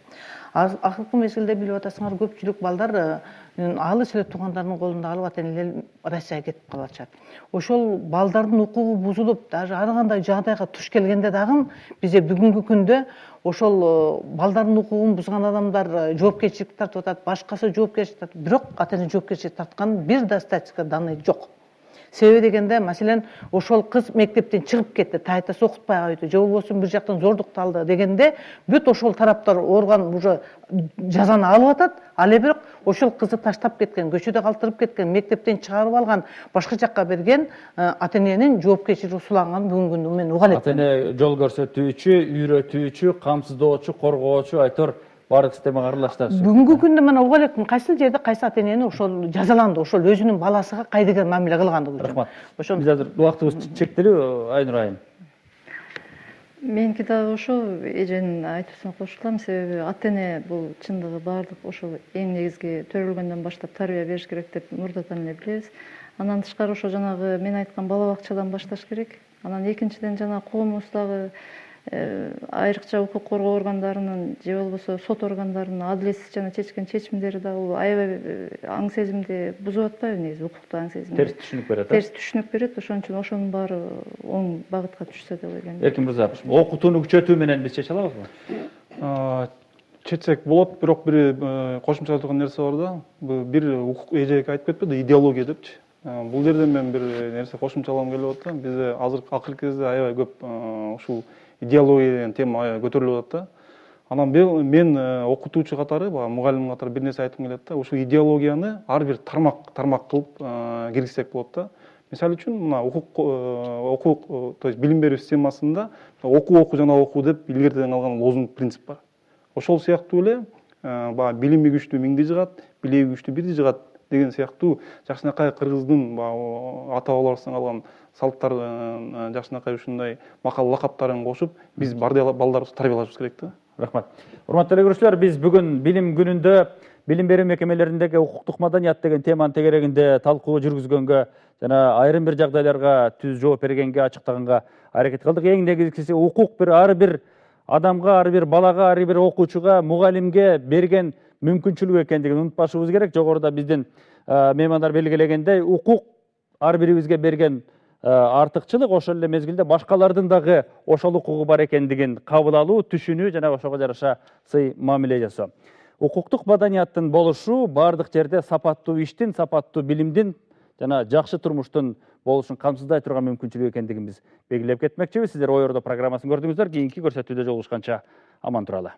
Акыркы мезгилде билип атасыңар, көпчүлүк балдар алыс эле туугандарынын колунда калып ата-энелер Россияга кетип калышат. Ошол балдардын укугу бузулуп, даже ар кандай жагдайга туш келгенде дагы бизде бүгүнкү күндө ошол балдардын укугун бузган адамдар жоопкерчиликке тартып атат, башкасы жоопкерчиликке тартып, бирок ата-эне жоопкерчиликке тарткан бир да статистика данный жок. Себеби дегенде, маселен, ошол кыз мектептен чыгып кетти, тайтасы окутпай койду, же болбосо бир жактан зордукталды дегенде, бүт ошол тараптар орган уже жазаны алып атат, ал эми бирок ошол кызды таштап кеткен, көчөдө калтырып кеткен, мектептен чыгарып алган, башка жакка берген ата-эненин жоопкерчилиги суланган бүгүнкү күндө мен уга элек. Ата-эне жол көрсөтүүчү, үйрөтүүчү, камсыздоочу, коргоочу, айтор баардык системага аралаштырчу. Бүгүнкү күндө мына уга элек кайсы жерде кайсы ата-энени ошол жазаланды, ошол өзүнүн баласыга кайдыгер мамиле кылгандыгы үчүн. Рахмат. Биз азыр убактыбыз чектелүү, Айнур айым. Меники дагы ошол эженин айтуусуна кошулам. Себеби ата-эне бул чындыгы баардык ошол эң негизги төрөлгөндөн баштап тарбия бериш керек деп мурдатан эле билебиз. Андан тышкары ошо жанагы мен айткан бала бакчадан башташ керек. Анан экинчиден жана коомубуздагы айрыкча укук коргоо органдарынын же болбосо сот органдарынын адилетсиз жана чечкен чечимдери да бул аябай аң сезимди бузуп атпайбы негизи, укуктук аң сезимди? Терс түшүнүк берет. Терс түшүнүк берет, ошон үчүн ошонун баары оң багытка түшсө деп ойлойм. Эркин мырза, окутууну күчөтүү менен биз чече алабызбы? Четсек болот, бирок бир кошумча айтылган нерсе бар да. Бир укук эжеке айтып кетпеди, идеология депчи. Бул жерден мен бир нерсе кошумчалагым келип атат. Бизде акыркы кезде аябай көп ушул идеология деген тема көтөрүлүп атат да. Анан мен окутуучу катары, мугалим катары бир нерсе айткым келет да. Ушул идеологияны ар бир тармак кылып киргизсек болот да. Мисалы үчүн мына укук, то есть билим берүү системасында окуу жана окуу деп илгертеден калган лозунг принцип бар. Ошол сыяктуу эле баягы билими күчтүү миңди жыгат, билеги күчтүү бирди жыгат деген сыяктуу жакшынакай кыргыздын ата бабаларыбыздан калган салттар, жакшынакай ушундай макал лакаптарын кошуп, биз балдарыбызды тарбиялашыбыз керек да. Рахмат. Урматтуу көрүүчүлөр, биз бүгүн билим күнүндө билим берүү мекемелериндеги укуктук маданият деген теманын тегерегинде талкуу жүргүзгөнгө жана айрым бир жагдайларга түз жооп бергенге, ачыктаганга аракет кылдык. Эң негизгиси укук ар бир адамга, ар бир балага, ар бир окуучуга, мугалимге берген мүмкүнчүлүк экендигин унутпашыбыз керек. Жогоруда биздин меймандар белгилегендей, укук ар бирибизге берген артыкчылык, ошол эле мезгилде башкалардын дагы ошол укугу бар экендигин кабыл алуу, түшүнүү жана ошого жараша сый мамиле жасоо. Укуктук маданияттын болушу баардык жерде сапаттуу иштин, сапаттуу билимдин жана жакшы турмуштун болушун камсыздай турган мүмкүнчүлүк экендигин биз белгилеп кетмекчибиз. Сиздер Ой Ордо программасын көрдүңүздөр. Кийинки көрсөтүүдө жолугушканча аман туралы.